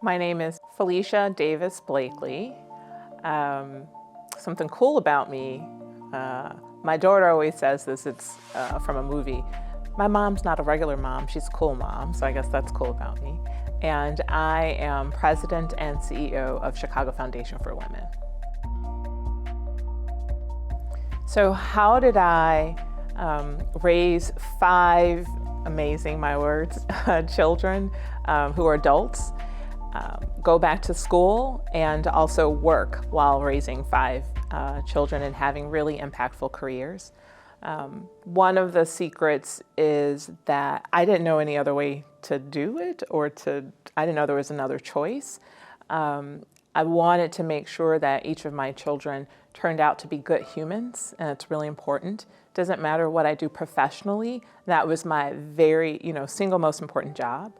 My name is Felicia Davis Blakely. Something cool about me, my daughter always says this, it's from a movie. My mom's not a regular mom, she's a cool mom, so I guess that's cool about me. And I am president and CEO of Chicago Foundation for Women. So how did I raise 5 amazing, my words, children who are adults, go back to school, and also work while raising 5 children and having really impactful careers? One of the secrets is that I didn't know any other way to do it, I didn't know there was another choice. I wanted to make sure that each of my children turned out to be good humans, and it's really important. Doesn't matter what I do professionally, that was my very, single most important job.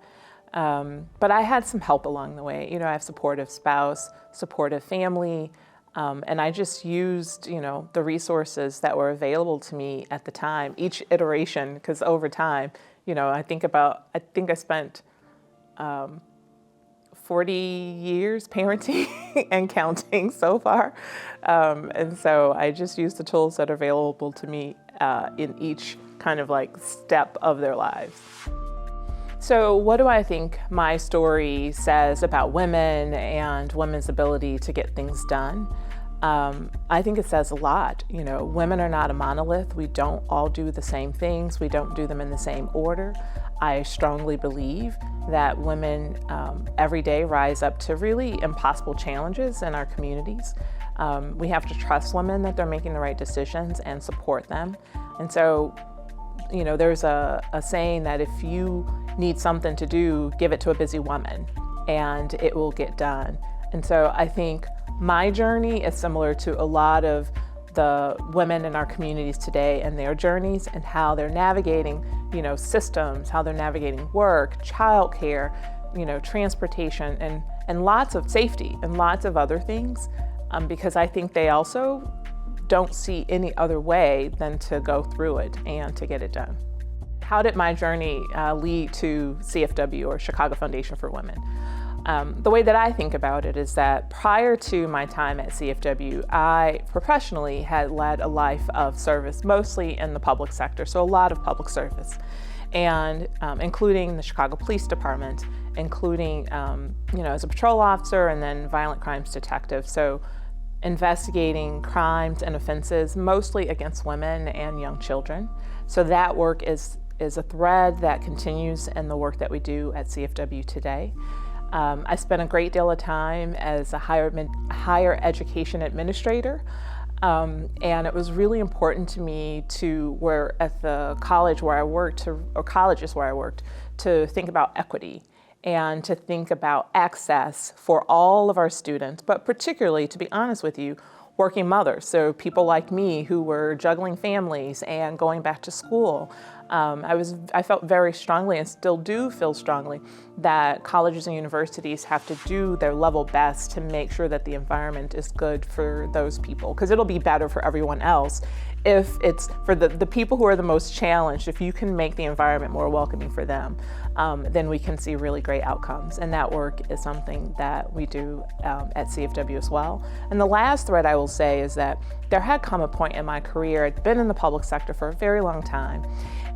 But I had some help along the way. I have supportive spouse, supportive family, and I just used, the resources that were available to me at the time, each iteration, because over time, I think I spent 40 years parenting and counting so far. And so I just used the tools that are available to me in each kind of like step of their lives. So what do I think my story says about women and women's ability to get things done? I think it says a lot. Women are not a monolith. We don't all do the same things. We don't do them in the same order. I strongly believe that women every day rise up to really impossible challenges in our communities. We have to trust women that they're making the right decisions and support them. And so, there's a saying that if you need something to do, give it to a busy woman and it will get done. And so I think my journey is similar to a lot of the women in our communities today and their journeys and how they're navigating, systems, how they're navigating work, childcare, transportation, and lots of safety and lots of other things, because I think they also don't see any other way than to go through it and to get it done. How did my journey lead to CFW, or Chicago Foundation for Women? The way that I think about it is that prior to my time at CFW, I professionally had led a life of service, mostly in the public sector, so a lot of public service, and including the Chicago Police Department, including as a patrol officer and then violent crimes detective. So investigating crimes and offenses mostly against women and young children. So that work is a thread that continues in the work that we do at CFW today. I spent a great deal of time as a higher education administrator, and it was really important to me at the college where I worked, or colleges where I worked, to think about equity and to think about access for all of our students, but particularly, to be honest with you, working mothers, so people like me who were juggling families and going back to school. I felt very strongly, and still do feel strongly, that colleges and universities have to do their level best to make sure that the environment is good for those people, because it'll be better for everyone else if it's for the people who are the most challenged. If you can make the environment more welcoming for them, then we can see really great outcomes. And that work is something that we do at CFW as well. And the last thread I will say is that there had come a point in my career, I'd been in the public sector for a very long time,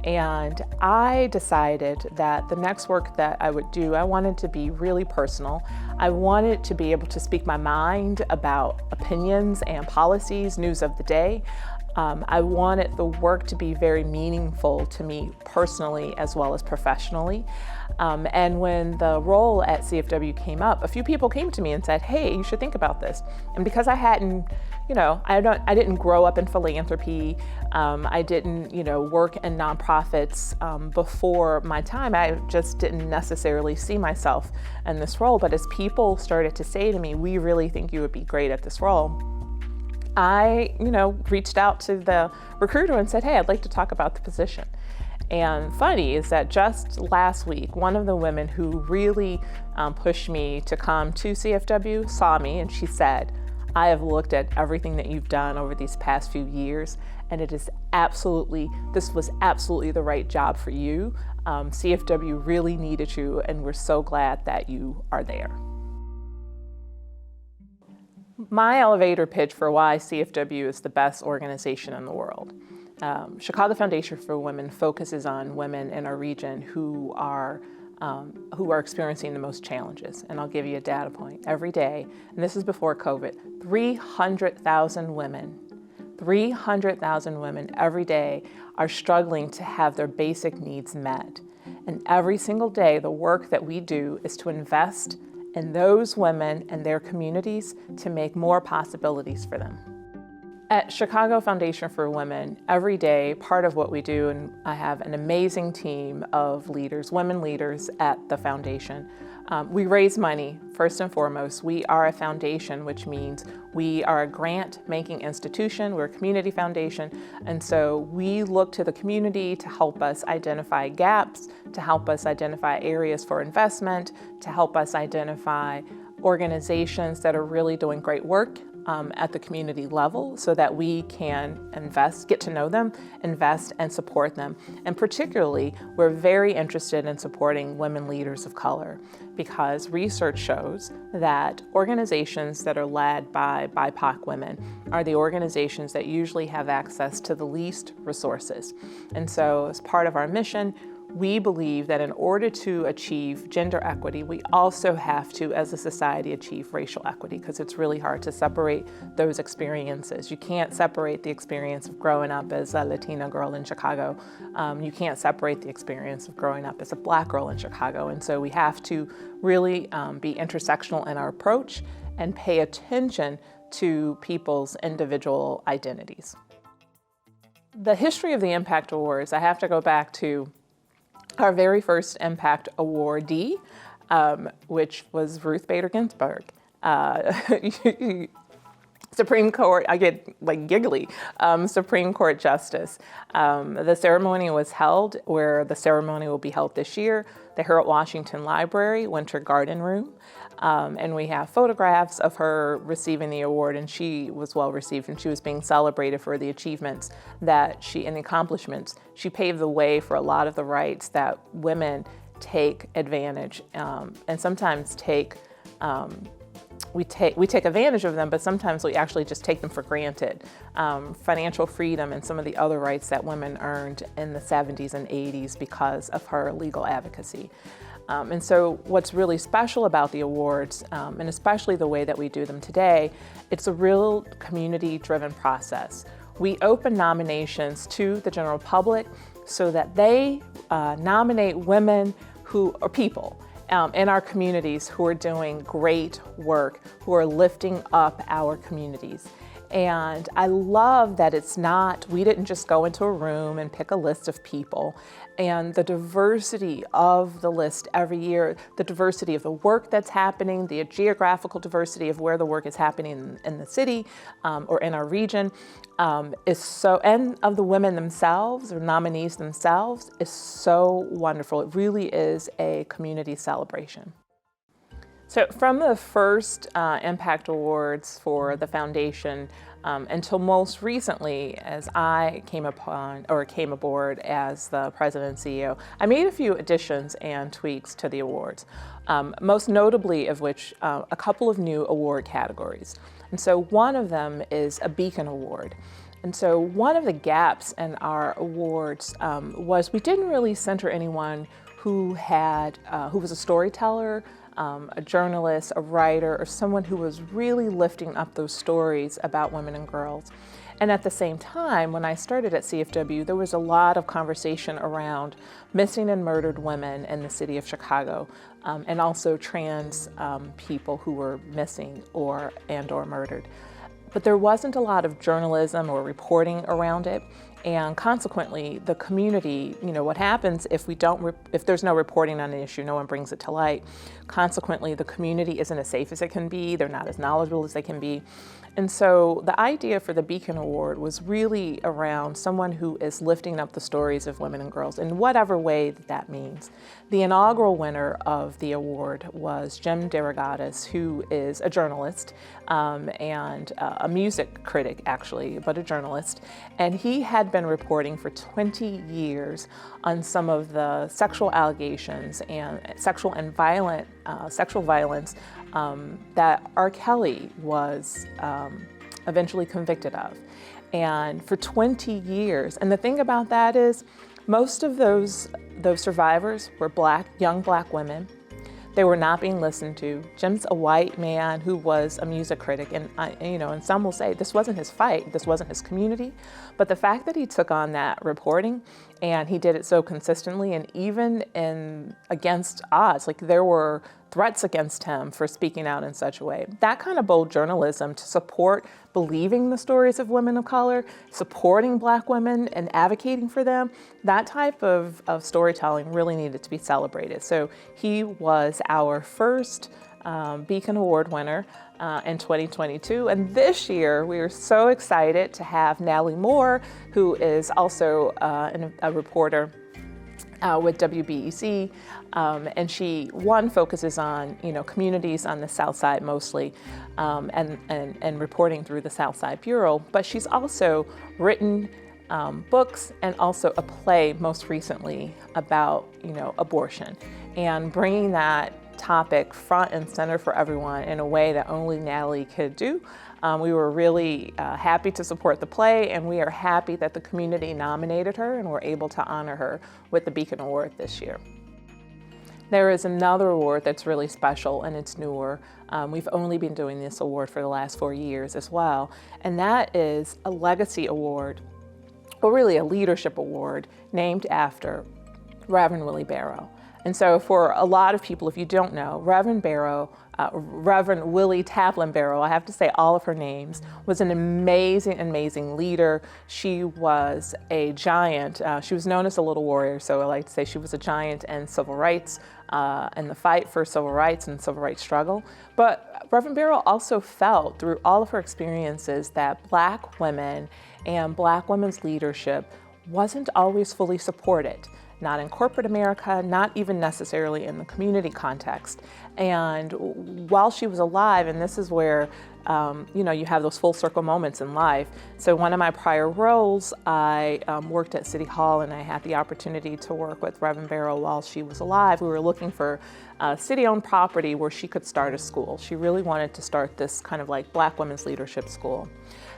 and I decided that the next work that I would do, I wanted to be really personal. I wanted to be able to speak my mind about opinions and policies, news of the day. I wanted the work to be very meaningful to me personally as well as professionally. And when the role at CFW came up, a few people came to me and said, hey, you should think about this. And because I hadn't, I didn't grow up in philanthropy, I didn't, work in nonprofits before my time, I just didn't necessarily see myself in this role. But as people started to say to me, we really think you would be great at this role, I, reached out to the recruiter and said, hey, I'd like to talk about the position. And funny is that just last week, one of the women who really pushed me to come to CFW saw me, and she said, I have looked at everything that you've done over these past few years, and this was absolutely the right job for you. CFW really needed you, and we're so glad that you are there. My elevator pitch for why CFW is the best organization in the world. Chicago Foundation for Women focuses on women in our region who are experiencing the most challenges. And I'll give you a data point. Every day, and this is before COVID, 300,000 women every day are struggling to have their basic needs met. And every single day, the work that we do is to invest in those women and their communities to make more possibilities for them. At Chicago Foundation for Women, every day, part of what we do, and I have an amazing team of leaders, women leaders at the foundation, we raise money, first and foremost. We are a foundation, which means we are a grant-making institution. We're a community foundation, and so we look to the community to help us identify gaps, to help us identify areas for investment, to help us identify organizations that are really doing great work at the community level so that we can invest, get to know them, invest and support them. And particularly, we're very interested in supporting women leaders of color because research shows that organizations that are led by BIPOC women are the organizations that usually have access to the least resources. And so as part of our mission, we believe that in order to achieve gender equity, we also have to, as a society, achieve racial equity because it's really hard to separate those experiences. You can't separate the experience of growing up as a Latina girl in Chicago. You can't separate the experience of growing up as a Black girl in Chicago. And so we have to really be intersectional in our approach and pay attention to people's individual identities. The history of the Impact Awards, I have to go back to our very first Impact awardee, which was Ruth Bader Ginsburg. Supreme Court, I get like giggly, Supreme Court Justice. The ceremony was held where the ceremony will be held this year, the Harold Washington Library, Winter Garden Room. And we have photographs of her receiving the award, and she was well received, and she was being celebrated for the achievements and the accomplishments. She paved the way for a lot of the rights that women take advantage, and sometimes we take advantage of them, but sometimes we actually just take them for granted. Financial freedom and some of the other rights that women earned in the 70s and 80s because of her legal advocacy. And so what's really special about the awards, and especially the way that we do them today, it's a real community-driven process. We open nominations to the general public so that they nominate women or people in our communities who are doing great work, who are lifting up our communities. And I love that we didn't just go into a room and pick a list of people. And the diversity of the list every year, the diversity of the work that's happening, the geographical diversity of where the work is happening in the city or in our region, and of the women themselves or nominees themselves is so wonderful. It really is a community celebration. So from the first Impact Awards for the foundation until most recently, as I came aboard as the president and CEO, I made a few additions and tweaks to the awards, most notably of which a couple of new award categories. And so one of them is a Beacon Award. And so one of the gaps in our awards was we didn't really center anyone who was a storyteller, a journalist, a writer, or someone who was really lifting up those stories about women and girls. And at the same time, when I started at CFW, there was a lot of conversation around missing and murdered women in the city of Chicago, and also trans people who were missing or murdered. But there wasn't a lot of journalism or reporting around it. And consequently, the community, what happens if there's no reporting on an issue, no one brings it to light. Consequently, the community isn't as safe as it can be. They're not as knowledgeable as they can be. And so the idea for the Beacon Award was really around someone who is lifting up the stories of women and girls in whatever way that means. The inaugural winner of the award was Jim DeRogatis, who is a journalist and a music critic, actually, but a journalist. And he had been reporting for 20 years on some of the sexual allegations and sexual violence that R. Kelly was eventually convicted of. And for 20 years, and the thing about that is most of those survivors were young black women. They were not being listened to. Jim's a white man who was a music critic, and and some will say this wasn't his fight, this wasn't his community, but the fact that he took on that reporting and he did it so consistently, and even against odds, like there were threats against him for speaking out in such a way. That kind of bold journalism to support believing the stories of women of color, supporting black women and advocating for them, that type of storytelling really needed to be celebrated. So he was our first Beacon Award winner in 2022. And this year, we are so excited to have Natalie Moore, who is also a reporter with WBEZ, and she focuses on communities on the South Side mostly, and reporting through the South Side Bureau. But she's also written books and also a play most recently about abortion, and bringing that topic front and center for everyone in a way that only Natalie could do. We were really happy to support the play, and we are happy that the community nominated her and were able to honor her with the Beacon Award this year. There is another award that's really special, and it's newer. We've only been doing this award for the last 4 years as well, and that is a legacy award, or really a leadership award, named after Reverend Willie Barrow. And so for a lot of people, if you don't know, Reverend Willie Taplin Barrow, I have to say all of her names, was an amazing, amazing leader. She was a giant. She was known as a little warrior, so I like to say she was a giant in civil rights, in the fight for civil rights and civil rights struggle. But Reverend Barrow also felt through all of her experiences that Black women and Black women's leadership wasn't always fully supported. Not in corporate America, not even necessarily in the community context. And while she was alive, and this is where you have those full circle moments in life. So one of my prior roles, I worked at City Hall, and I had the opportunity to work with Reverend Barrow while she was alive. We were looking for city-owned property where she could start a school. She really wanted to start this kind of like Black women's leadership school.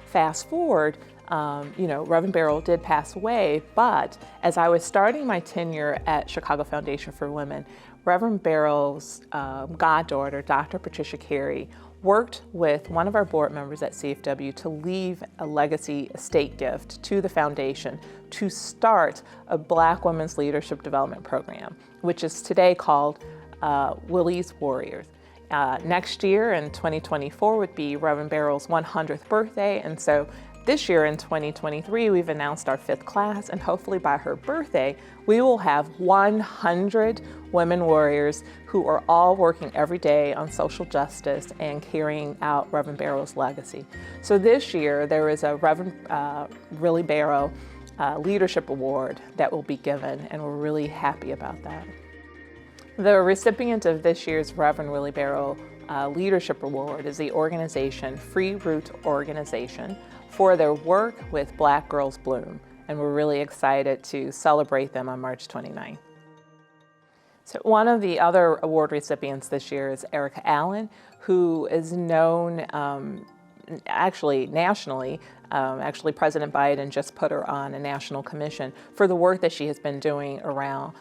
Fast forward, Reverend Barrow did pass away, but as I was starting my tenure at Chicago Foundation for Women, Reverend Barrow's goddaughter, Dr. Patricia Carey, worked with one of our board members at CFW to leave a legacy estate gift to the foundation to start a Black women's leadership development program, which is today called Willie's Warriors. Next year in 2024 would be Reverend Barrow's 100th birthday, and so this year in 2023, we've announced our 5th class, and hopefully by her birthday, we will have 100 women warriors who are all working every day on social justice and carrying out Reverend Barrow's legacy. So this year, there is a Reverend Willie Barrow Leadership Award that will be given, and we're really happy about that. The recipient of this year's Reverend Willie Barrow Leadership Award is the organization Free Root Organization for their work with Black Girls Bloom, and we're really excited to celebrate them on March 29th. So one of the other award recipients this year is Erica Allen, who is known actually nationally. Actually, President Biden just put her on a national commission for the work that she has been doing around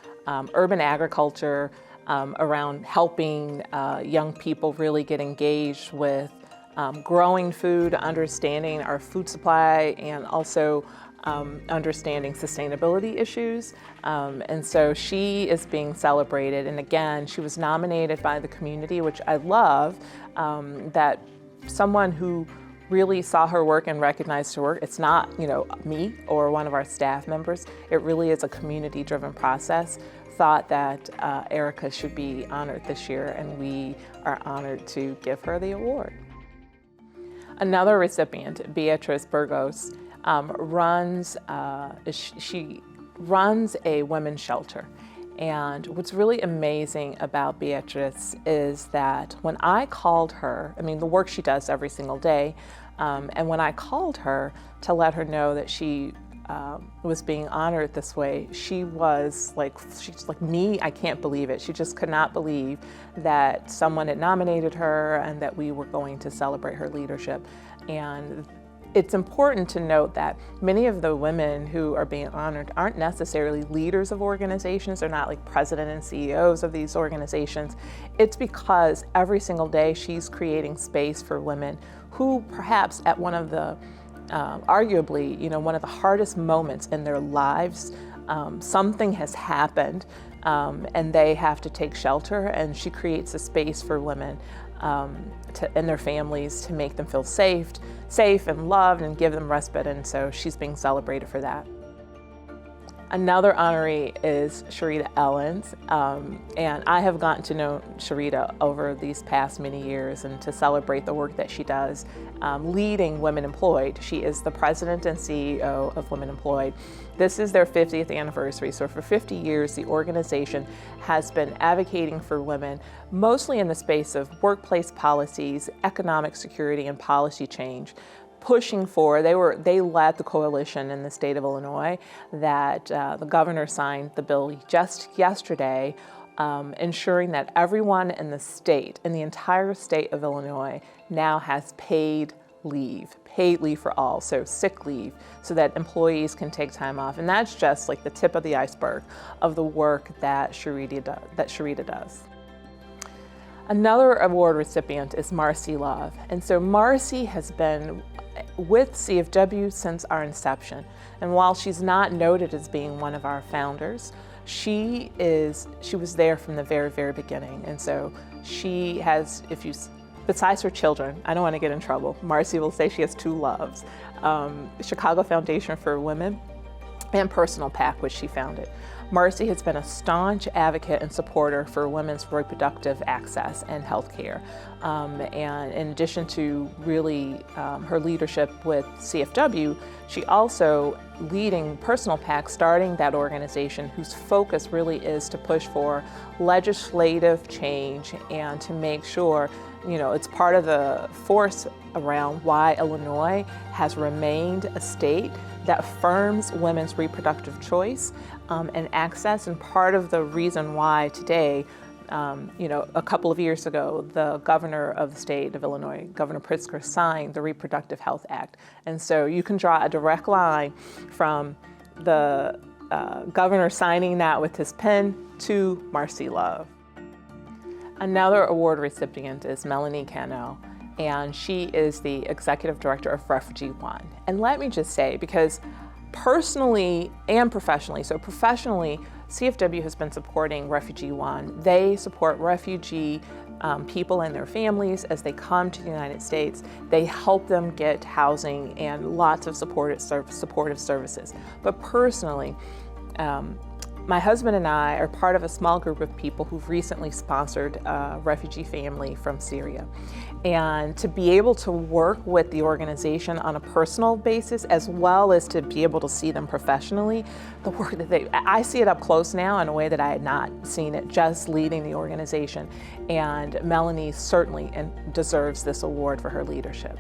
urban agriculture, around helping young people really get engaged with growing food, understanding our food supply, and also understanding sustainability issues. And so she is being celebrated. And again, she was nominated by the community, which I love, that someone who really saw her work and recognized her work. It's not, me or one of our staff members. It really is a community-driven process. Thought that Erica should be honored this year, and we are honored to give her the award. Another recipient, Beatrice Burgos, she runs a women's shelter. And what's really amazing about Beatrice is that when I called her, the work she does every single day, and when I called her to let her know that she was being honored this way, she's like me, I can't believe it. She just could not believe that someone had nominated her and that we were going to celebrate her leadership. And it's important to note that many of the women who are being honored aren't necessarily leaders of organizations. They're not like president and CEOs of these organizations. It's because every single day she's creating space for women who perhaps at one of the, arguably, one of the hardest moments in their lives, something has happened and they have to take shelter, and she creates a space for women and their families to make them feel safe and loved and give them respite, and so she's being celebrated for that. Another honoree is Sharita Ellens, and I have gotten to know Sharita over these past many years and to celebrate the work that she does leading Women Employed. She is the president and CEO of Women Employed. This is their 50th anniversary, so for 50 years the organization has been advocating for women, mostly in the space of workplace policies, economic security, and policy change. Pushing for, they led the coalition in the state of Illinois that the governor signed the bill just yesterday, ensuring that everyone in the state, in the entire state of Illinois, now has paid leave for all, so sick leave, so that employees can take time off. And that's just like the tip of the iceberg of the work that Sharita does. Another award recipient is Marcy Love. And so Marcy has been with CFW since our inception. And while she's not noted as being one of our founders, she was there from the very, very beginning. And so she has, besides her children, I don't want to get in trouble, Marcy will say she has two loves, Chicago Foundation for Women and Personal PAC, which she founded. Marcy has been a staunch advocate and supporter for women's reproductive access and health care. And in addition to really her leadership with CFW, she also leading Personal PAC, starting that organization whose focus really is to push for legislative change and to make sure, it's part of the force around why Illinois has remained a state that affirms women's reproductive choice and access, and part of the reason why today, a couple of years ago, the governor of the state of Illinois, Governor Pritzker, signed the Reproductive Health Act. And so you can draw a direct line from the governor signing that with his pen to Marcy Love. Another award recipient is Melanie Cano, and she is the executive director of Refugee One. And let me just say, because personally and professionally, so professionally, CFW has been supporting Refugee One. They support refugee people and their families as they come to the United States. They help them get housing and lots of supportive services. But personally, my husband and I are part of a small group of people who've recently sponsored a refugee family from Syria. And to be able to work with the organization on a personal basis, as well as to be able to see them professionally, the work that I see it up close now in a way that I had not seen it just leading the organization. And Melanie certainly deserves this award for her leadership.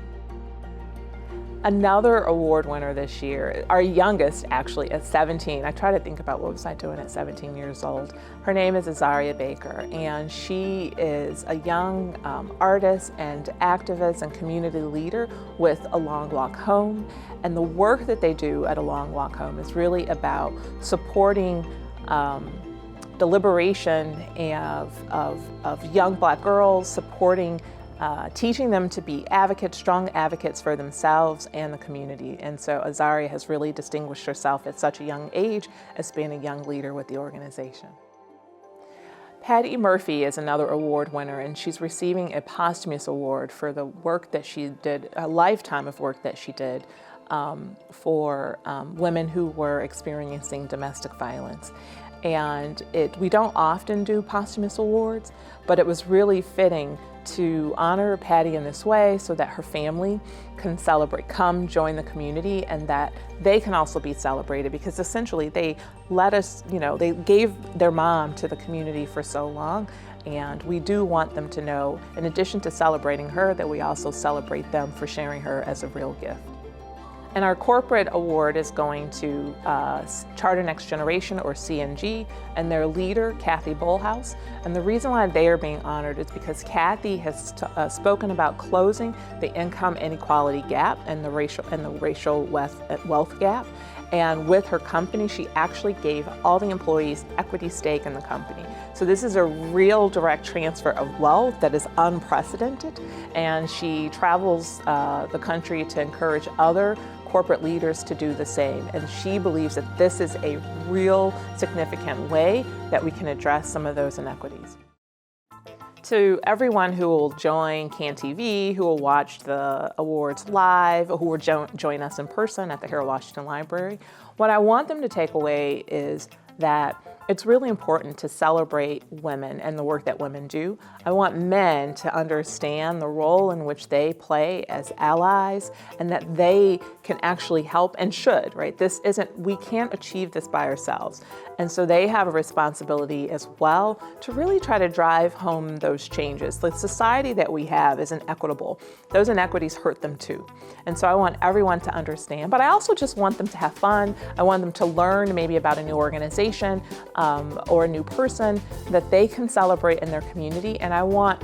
Another award winner this year, our youngest actually at 17, I try to think about what was I doing at 17 years old. Her name is Azaria Baker, and she is a young artist and activist and community leader with A Long Walk Home. And the work that they do at A Long Walk Home is really about supporting the liberation of young Black girls, supporting teaching them to be advocates, strong advocates for themselves and the community. And so Azaria has really distinguished herself at such a young age as being a young leader with the organization. Patty Murphy is another award winner, and she's receiving a posthumous award for the work that she did, a lifetime of work that she did for women who were experiencing domestic violence. And we don't often do posthumous awards, but it was really fitting to honor Patty in this way so that her family can come join the community, and that they can also be celebrated, because essentially they let us, they gave their mom to the community for so long, and we do want them to know, in addition to celebrating her, that we also celebrate them for sharing her as a real gift. And our corporate award is going to Charter Next Generation, or CNG, and their leader, Kathy Bullhouse. And the reason why they are being honored is because Kathy has spoken about closing the income inequality gap and the racial wealth gap. And with her company, she actually gave all the employees equity stake in the company. So this is a real direct transfer of wealth that is unprecedented. And she travels the country to encourage other corporate leaders to do the same. And she believes that this is a real significant way that we can address some of those inequities. To everyone who will join CAN-TV, who will watch the awards live, who will join us in person at the Harold Washington Library, what I want them to take away is that it's really important to celebrate women and the work that women do. I want men to understand the role in which they play as allies and that they can actually help and should, right? We can't achieve this by ourselves. And so they have a responsibility as well to really try to drive home those changes. The society that we have isn't equitable. Those inequities hurt them too. And so I want everyone to understand, but I also just want them to have fun. I want them to learn maybe about a new organization or a new person that they can celebrate in their community. And I want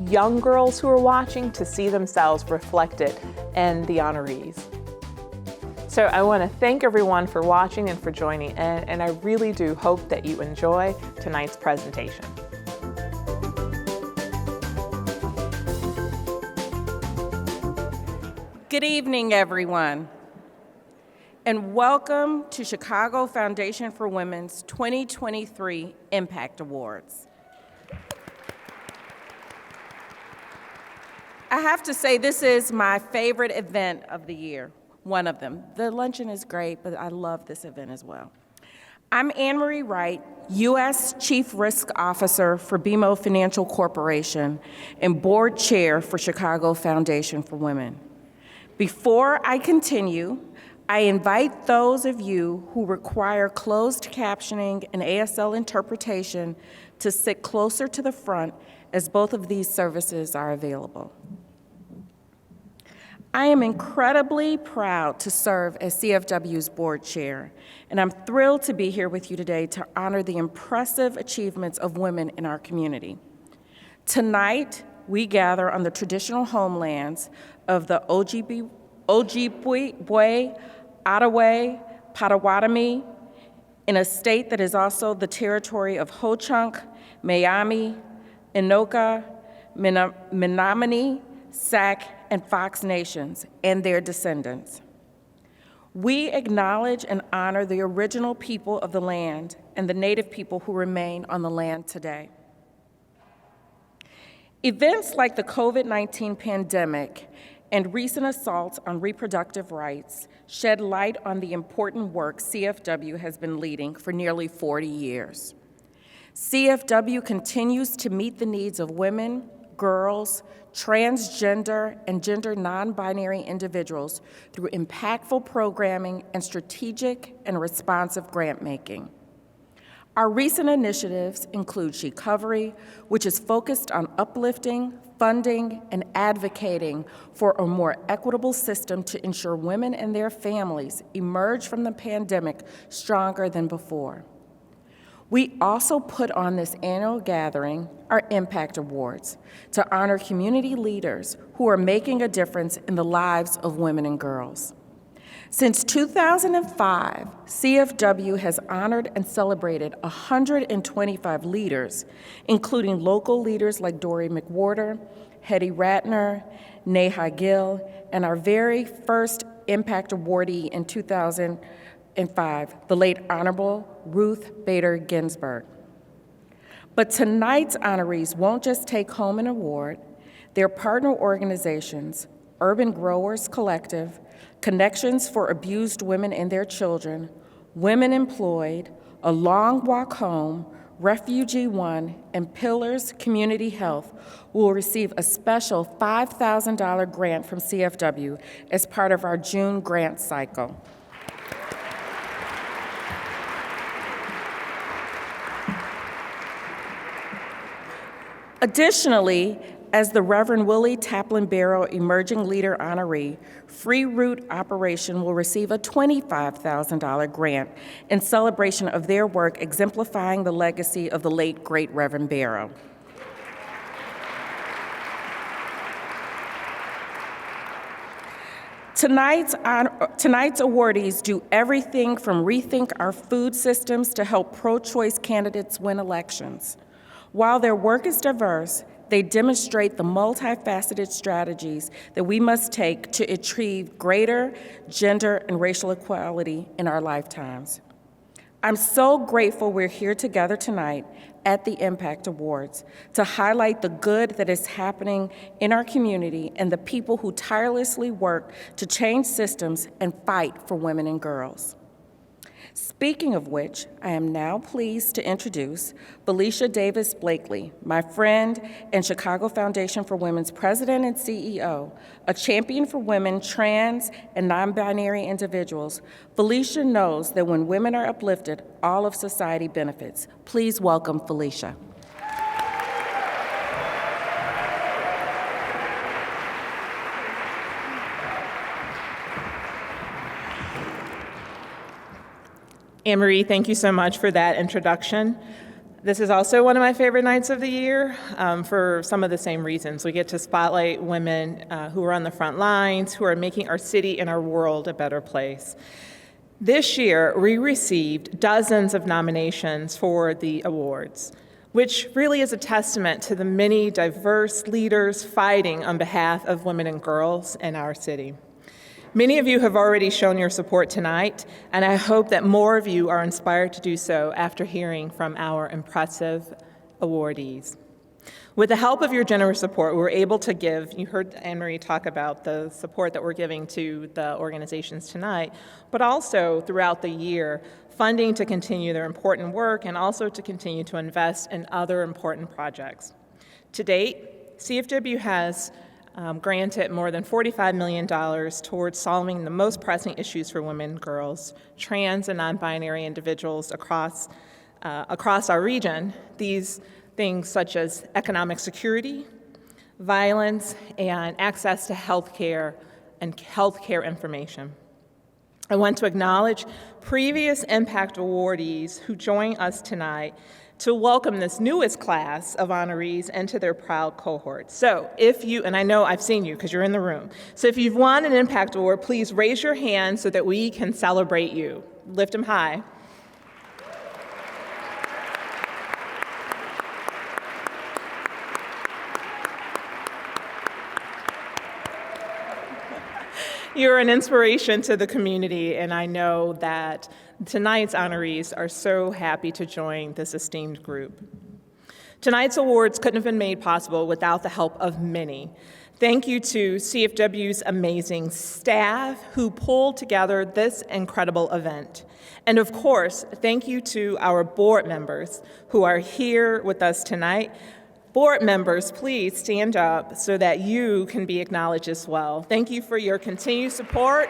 young girls who are watching to see themselves reflected in the honorees. So I want to thank everyone for watching and for joining, and I really do hope that you enjoy tonight's presentation. Good evening, everyone, and welcome to Chicago Foundation for Women's 2023 Impact Awards. I have to say, this is my favorite event of the year. One of them. The luncheon is great, but I love this event as well. I'm Anne Marie Wright, U.S. Chief Risk Officer for BMO Financial Corporation and Board Chair for Chicago Foundation for Women. Before I continue, I invite those of you who require closed captioning and ASL interpretation to sit closer to the front, as both of these services are available. I am incredibly proud to serve as CFW's board chair, and I'm thrilled to be here with you today to honor the impressive achievements of women in our community. Tonight, we gather on the traditional homelands of the Ojibwe, Ottawa, Potawatomi, in a state that is also the territory of Ho-Chunk, Miami, Anoka, Menominee, Sac, and Fox Nations and their descendants. We acknowledge and honor the original people of the land and the Native people who remain on the land today. Events like the COVID-19 pandemic and recent assaults on reproductive rights shed light on the important work CFW has been leading for nearly 40 years. CFW continues to meet the needs of women, girls, transgender, and gender non-binary individuals through impactful programming and strategic and responsive grant-making. Our recent initiatives include Shecovery, which is focused on uplifting, funding, and advocating for a more equitable system to ensure women and their families emerge from the pandemic stronger than before. We also put on this annual gathering our Impact Awards to honor community leaders who are making a difference in the lives of women and girls. Since 2005, CFW has honored and celebrated 125 leaders, including local leaders like Dory McWhorter, Hetty Ratner, Neha Gill, and our very first Impact Awardee in 2005, the late Honorable Ruth Bader Ginsburg. But tonight's honorees won't just take home an award. Their partner organizations, Urban Growers Collective, Connections for Abused Women and Their Children, Women Employed, A Long Walk Home, Refugee One, and Pillars Community Health will receive a special $5,000 grant from CFW as part of our June grant cycle. Additionally, As the Reverend Willie Taplin Barrow Emerging Leader honoree, Free Route Operation will receive a $25,000 grant in celebration of their work exemplifying the legacy of the late, great Reverend Barrow. Tonight's awardees do everything from rethink our food systems to help pro-choice candidates win elections. While their work is diverse, they demonstrate the multifaceted strategies that we must take to achieve greater gender and racial equality in our lifetimes. I'm so grateful we're here together tonight at the Impact Awards to highlight the good that is happening in our community and the people who tirelessly work to change systems and fight for women and girls. Speaking of which, I am now pleased to introduce Felicia Davis Blakely, my friend and Chicago Foundation for Women's president and CEO, a champion for women, trans, and non-binary individuals. Felicia knows that when women are uplifted, all of society benefits. Please welcome Felicia. Anne-Marie, thank you so much for that introduction. This is also one of my favorite nights of the year for some of the same reasons. We get to spotlight women who are on the front lines, who are making our city and our world a better place. This year, we received dozens of nominations for the awards, which really is a testament to the many diverse leaders fighting on behalf of women and girls in our city. Many of you have already shown your support tonight, and I hope that more of you are inspired to do so after hearing from our impressive awardees. With the help of your generous support, we were able to give, you heard Anne-Marie talk about the support that we're giving to the organizations tonight, but also throughout the year, funding to continue their important work and also to continue to invest in other important projects. To date, CFW has granted more than $45 million towards solving the most pressing issues for women, girls, trans, and non-binary individuals across our region. These things such as economic security, violence, and access to health care and healthcare information. I want to acknowledge previous Impact awardees who join us tonight to welcome this newest class of honorees into their proud cohort. So if you, and I know I've seen you because you're in the room, so if you've won an Impact Award, please raise your hand so that we can celebrate you. Lift them high. You're an inspiration to the community, and I know that tonight's honorees are so happy to join this esteemed group. Tonight's awards couldn't have been made possible without the help of many. Thank you to CFW's amazing staff who pulled together this incredible event. And of course, thank you to our board members who are here with us tonight. Board members, please stand up so that you can be acknowledged as well. Thank you for your continued support.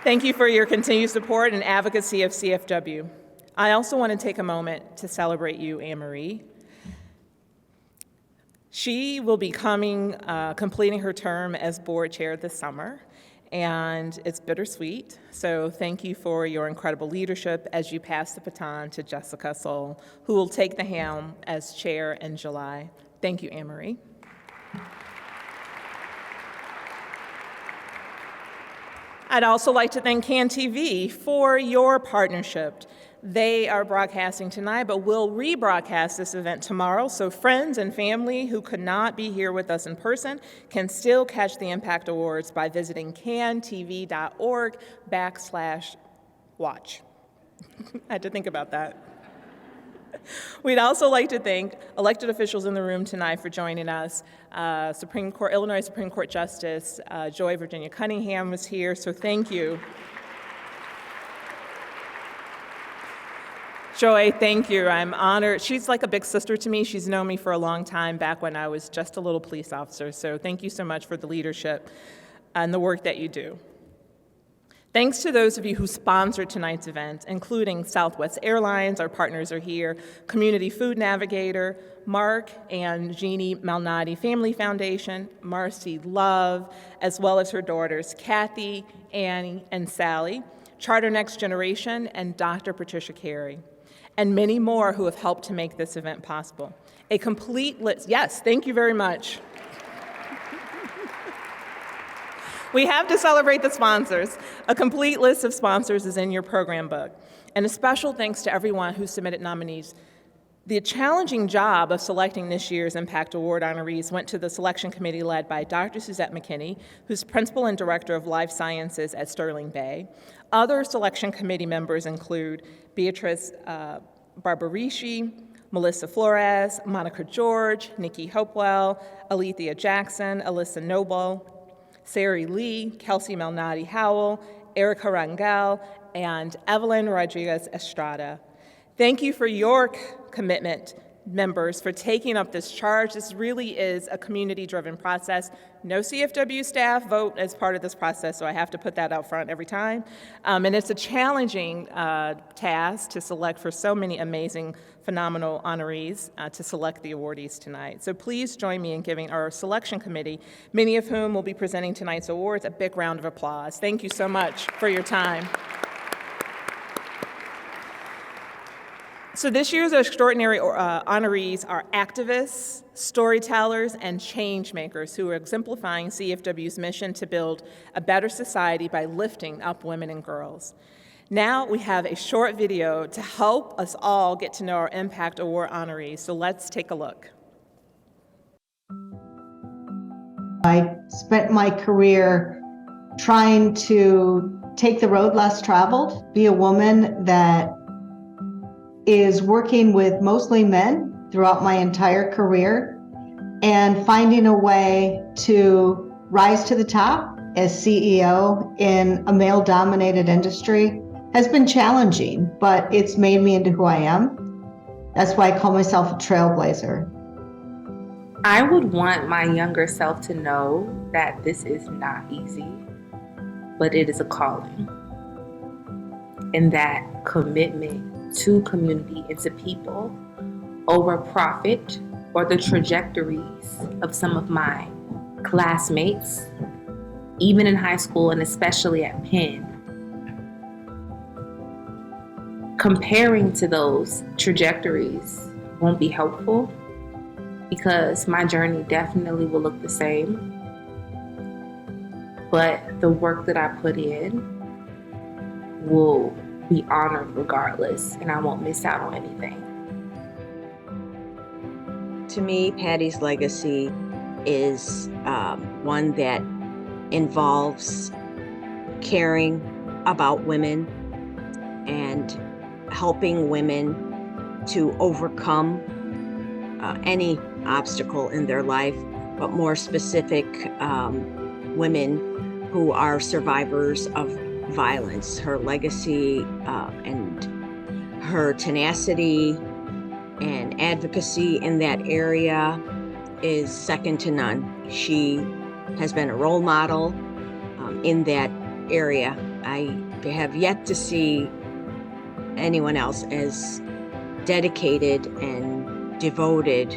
Thank you for your continued support and advocacy of CFW. I also want to take a moment to celebrate you, Anne-Marie. She will be completing her term as board chair this summer, and it's bittersweet. So thank you for your incredible leadership as you pass the baton to Jessica Soul, who will take the helm as chair in July. Thank you, Anne-Marie. I'd also like to thank CAN TV for your partnership. They are broadcasting tonight, but will rebroadcast this event tomorrow, so friends and family who could not be here with us in person can still catch the Impact Awards by visiting cantv.org/watch. I had to think about that. We'd also like to thank elected officials in the room tonight for joining us. Illinois Supreme Court Justice Joy Virginia Cunningham was here, so thank you. Joy, thank you. I'm honored. She's like a big sister to me. She's known me for a long time, back when I was just a little police officer, so thank you so much for the leadership and the work that you do. Thanks to those of you who sponsored tonight's event, including Southwest Airlines, our partners are here, Community Food Navigator, Mark and Jeannie Malnati Family Foundation, Marcy Love, as well as her daughters Kathy, Annie, and Sally, Charter Next Generation, and Dr. Patricia Carey, and many more who have helped to make this event possible. A complete list, yes, thank you very much. We have to celebrate the sponsors. A complete list of sponsors is in your program book. And a special thanks to everyone who submitted nominees. The challenging job of selecting this year's Impact Award honorees went to the selection committee led by Dr. Suzette McKinney, who's Principal and Director of Life Sciences at Sterling Bay. Other selection committee members include Beatrice Barbarici, Melissa Flores, Monica George, Nikki Hopewell, Alethea Jackson, Alyssa Noble, Sari Lee, Kelsey Malnati Howell, Erica Rangel, and Evelyn Rodriguez Estrada. Thank you for your commitment, members, for taking up this charge. This really is a community-driven process. No CFW staff vote as part of this process, so I have to put that out front every time. And it's a challenging task to select for so many amazing, phenomenal honorees to select the awardees tonight. So please join me in giving our selection committee, many of whom will be presenting tonight's awards, a big round of applause. Thank you so much for your time. So this year's extraordinary honorees are activists, storytellers, and change makers who are exemplifying CFW's mission to build a better society by lifting up women and girls. Now we have a short video to help us all get to know our Impact Award honorees, so let's take a look. I spent my career trying to take the road less traveled, be a woman that is working with mostly men throughout my entire career and finding a way to rise to the top as CEO in a male-dominated industry has been challenging, but it's made me into who I am. That's why I call myself a trailblazer. I would want my younger self to know that this is not easy, but it is a calling. And that commitment to community and to people over profit or the trajectories of some of my classmates, even in high school and especially at Penn. Comparing to those trajectories won't be helpful because my journey definitely will look the same. But the work that I put in will be honored regardless, and I won't miss out on anything. To me, Patty's legacy is one that involves caring about women and helping women to overcome any obstacle in their life, but more specific, women who are survivors of violence. Her legacy and her tenacity and advocacy in that area is second to none. She has been a role model in that area. I have yet to see anyone else as dedicated and devoted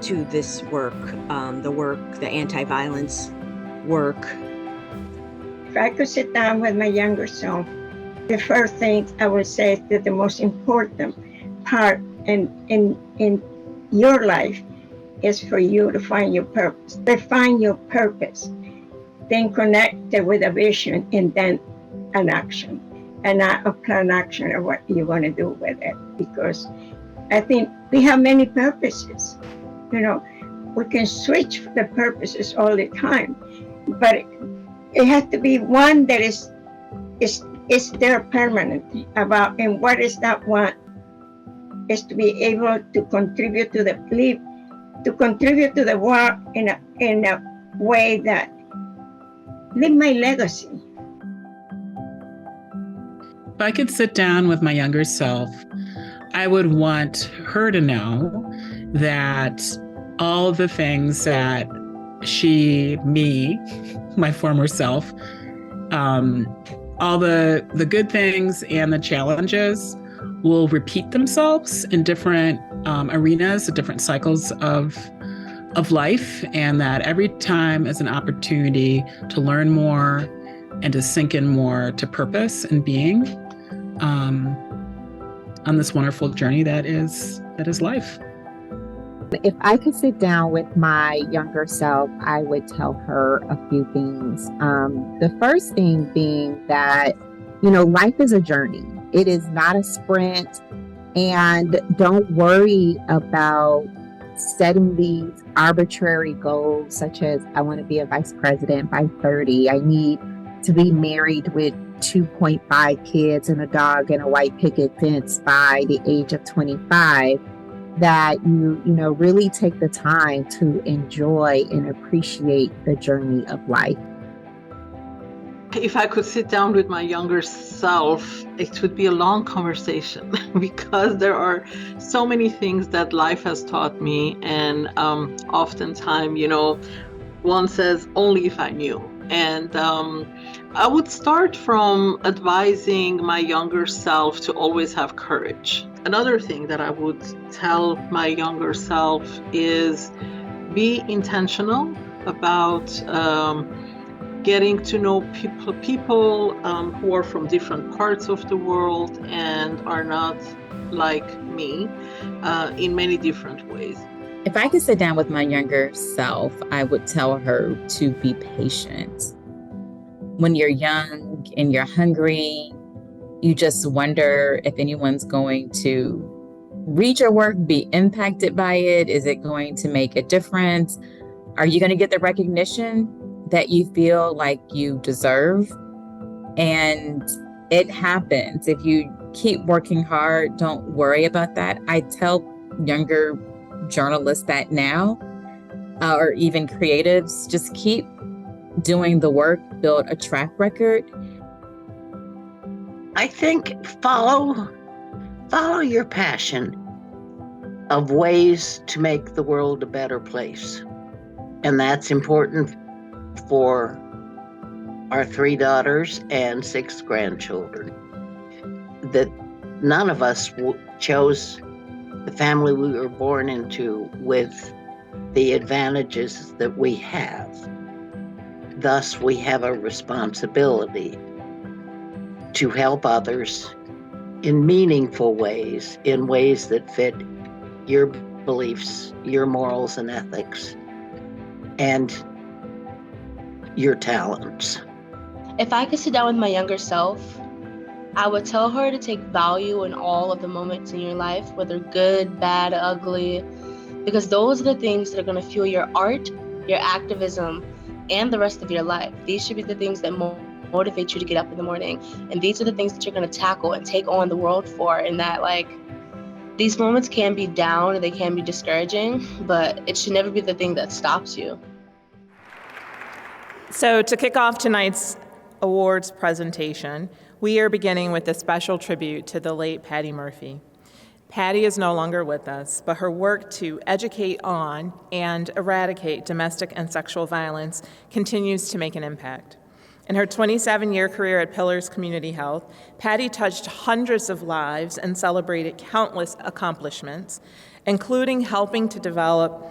to this work, the anti-violence work. If I could sit down with my younger self, the first thing I would say is that the most important part in your life is for you to find your purpose. Define your purpose, then connect it with a vision and then an action. And not a plan action of what you want to do with it. Because I think we have many purposes. You know, we can switch the purposes all the time, but it has to be one that is there permanent about, and what is that one? Is to be able to contribute to the world in a way that leave my legacy. If I could sit down with my younger self, I would want her to know that all the things that me, my former self, all the good things and the challenges will repeat themselves in different arenas, different cycles of life, and that every time is an opportunity to learn more and to sink in more to purpose and being on this wonderful journey that is life. If I could sit down with my younger self, I would tell her a few things. The first thing being that, life is a journey. It is not a sprint. And don't worry about setting these arbitrary goals, such as I want to be a vice president by 30. I need to be married with 2.5 kids and a dog and a white picket fence by the age of 25. That you really take the time to enjoy and appreciate the journey of life. If I could sit down with my younger self, it would be a long conversation because there are so many things that life has taught me. And oftentimes, one says, only if I knew. And I would start from advising my younger self to always have courage. Another thing that I would tell my younger self is be intentional about getting to know people who are from different parts of the world and are not like me in many different ways. If I could sit down with my younger self, I would tell her to be patient. When you're young and you're hungry, you just wonder if anyone's going to read your work, be impacted by it. Is it going to make a difference? Are you going to get the recognition that you feel like you deserve? And it happens. If you keep working hard, don't worry about that. I tell younger journalists that now, or even creatives, just keep doing the work, build a track record. I think follow your passion of ways to make the world a better place. And that's important for our 3 daughters and 6 grandchildren. That none of us chose the family we were born into with the advantages that we have. Thus, we have a responsibility to help others in meaningful ways, in ways that fit your beliefs, your morals and ethics, and your talents. If I could sit down with my younger self, I would tell her to take value in all of the moments in your life, whether good, bad, ugly, because those are the things that are going to fuel your art, your activism, and the rest of your life. These should be the things that motivate you to get up in the morning. And these are the things that you're going to tackle and take on the world for. And that, these moments can be down and they can be discouraging, but it should never be the thing that stops you. So to kick off tonight's awards presentation, we are beginning with a special tribute to the late Patty Murphy. Patty is no longer with us, but her work to educate on and eradicate domestic and sexual violence continues to make an impact. In her 27-year career at Pillars Community Health, Patty touched hundreds of lives and celebrated countless accomplishments, including helping to develop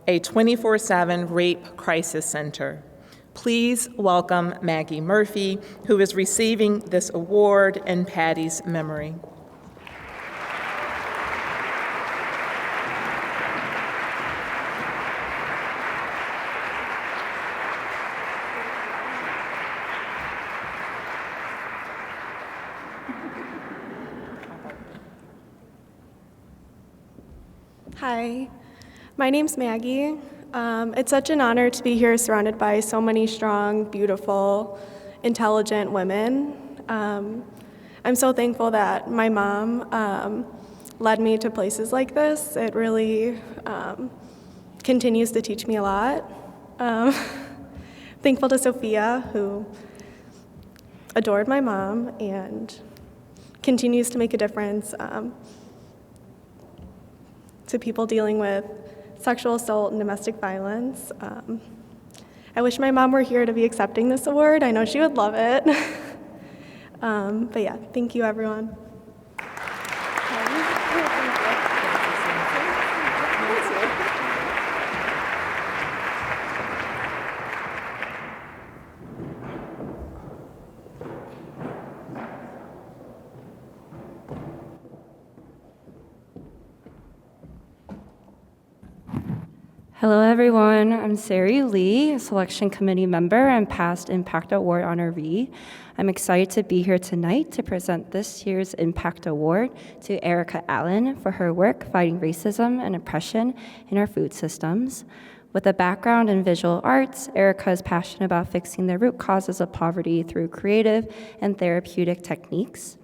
a 24/7 rape crisis center. Please welcome Maggie Murphy, who is receiving this award in Patty's memory. Hi, my name's Maggie. It's such an honor to be here surrounded by so many strong, beautiful, intelligent women. I'm so thankful that my mom led me to places like this. It really continues to teach me a lot. Thankful to Sophia, who adored my mom and continues to make a difference to people dealing with sexual assault and domestic violence. I wish my mom were here to be accepting this award. I know she would love it. But yeah, thank you, everyone. Hello, everyone. I'm Sari Lee, a selection committee member and past Impact Award honoree. I'm excited to be here tonight to present this year's Impact Award to Erica Allen for her work fighting racism and oppression in our food systems. With a background in visual arts, Erica is passionate about fixing the root causes of poverty through creative and therapeutic techniques.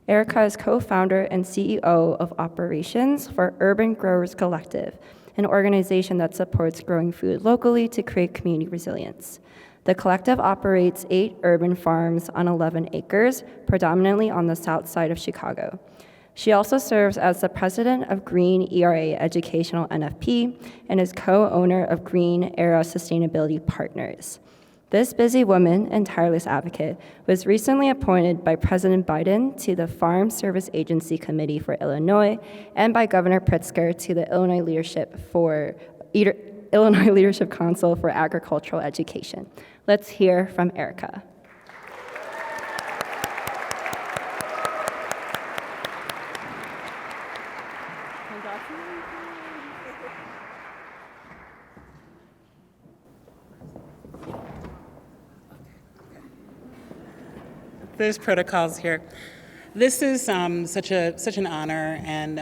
Erica is co-founder and CEO of operations for Urban Growers Collective, an organization that supports growing food locally to create community resilience. The collective operates 8 urban farms on 11 acres, predominantly on the south side of Chicago. She also serves as the president of Green ERA Educational NFP and is co-owner of Green Era Sustainability Partners. This busy woman and tireless advocate was recently appointed by President Biden to the Farm Service Agency Committee for Illinois and by Governor Pritzker to the Illinois Leadership Council for Agricultural Education. Let's hear from Erica. There's protocols here. This is such an honor, and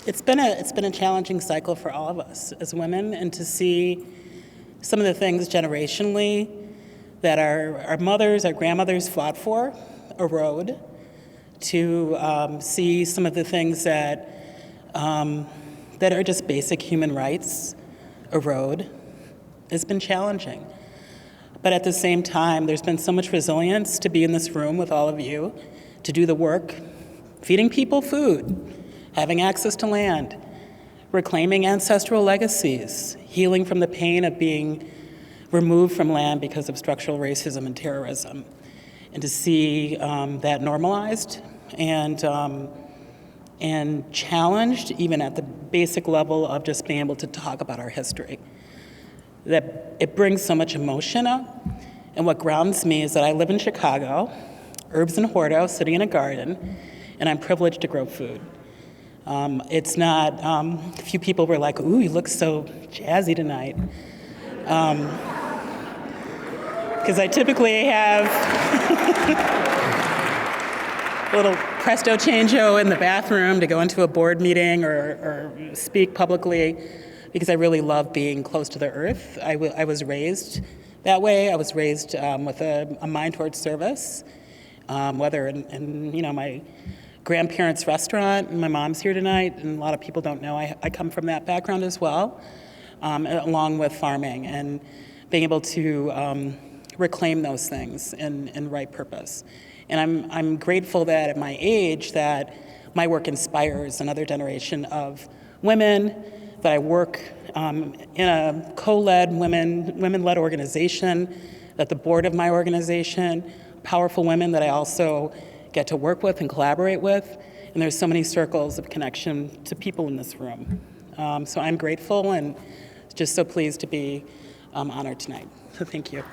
it's been a challenging cycle for all of us as women, and to see some of the things generationally that our mothers, our grandmothers fought for erode, to see some of the things that are just basic human rights erode has been challenging. But at the same time, there's been so much resilience to be in this room with all of you, to do the work, feeding people food, having access to land, reclaiming ancestral legacies, healing from the pain of being removed from land because of structural racism and terrorism, and to see that normalized and challenged, even at the basic level of just being able to talk about our history. That it brings so much emotion up, and what grounds me is that I live in Chicago, herbs and hordo, sitting in a garden, and I'm privileged to grow food. It's not, a few people were like, ooh, you look so jazzy tonight. Because I typically have a little presto changeo in the bathroom to go into a board meeting or speak publicly, because I really love being close to the earth. I was raised that way. I was raised with a mind towards service, whether in my grandparents' restaurant, and my mom's here tonight, and a lot of people don't know I come from that background as well, along with farming and being able to reclaim those things in right purpose. And I'm grateful that at my age that my work inspires another generation of women, that I work in a co-led, women-led organization, that the board of my organization, powerful women that I also get to work with and collaborate with, and there's so many circles of connection to people in this room. So I'm grateful and just so pleased to be honored tonight. So thank you.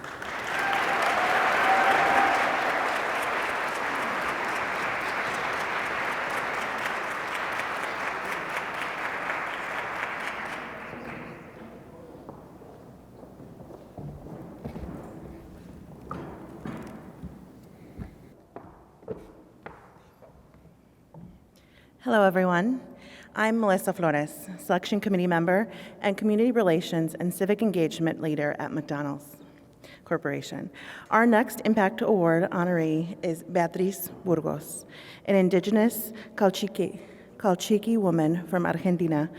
Hello, everyone. I'm Melissa Flores, Selection Committee member and Community Relations and Civic Engagement Leader at McDonald's Corporation. Our next Impact Award honoree is Beatriz Burgos, an indigenous Calchiqui woman from Argentina.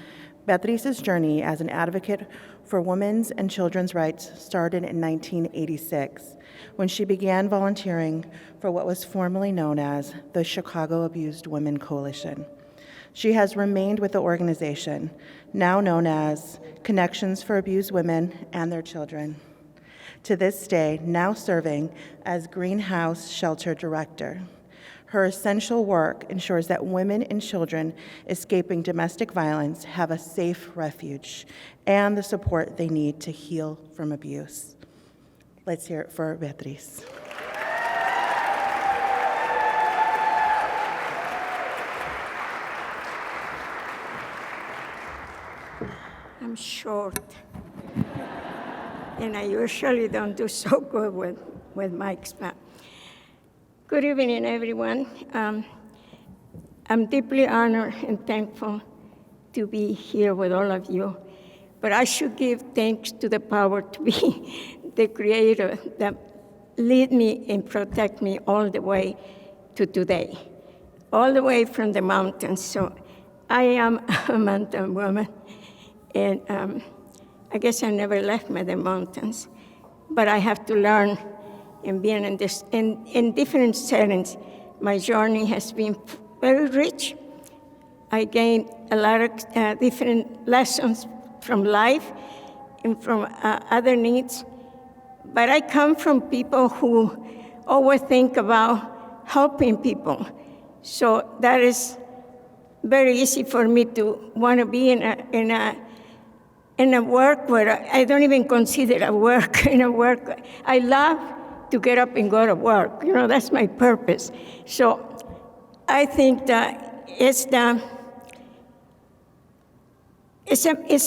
Beatriz's journey as an advocate for women's and children's rights started in 1986, when she began volunteering for what was formerly known as the Chicago Abused Women Coalition. She has remained with the organization, now known as Connections for Abused Women and Their Children, to this day, now serving as Greenhouse Shelter Director. Her essential work ensures that women and children escaping domestic violence have a safe refuge and the support they need to heal from abuse. Let's hear it for Beatriz. I'm short, and I usually don't do so good with mics, but good evening, everyone. I'm deeply honored and thankful to be here with all of you, but I should give thanks to the power to be the creator that lead me and protect me all the way to today, all the way from the mountains. So I am a mountain woman, and I guess I never left the mountains, but I have to learn. And being in different settings, my journey has been very rich. I gained a lot of different lessons from life and from other needs. But I come from people who always think about helping people. So that is very easy for me to want to be in a work where I don't even consider a work. In a work, I love to get up and go to work. You know, that's my purpose. So I think that it's a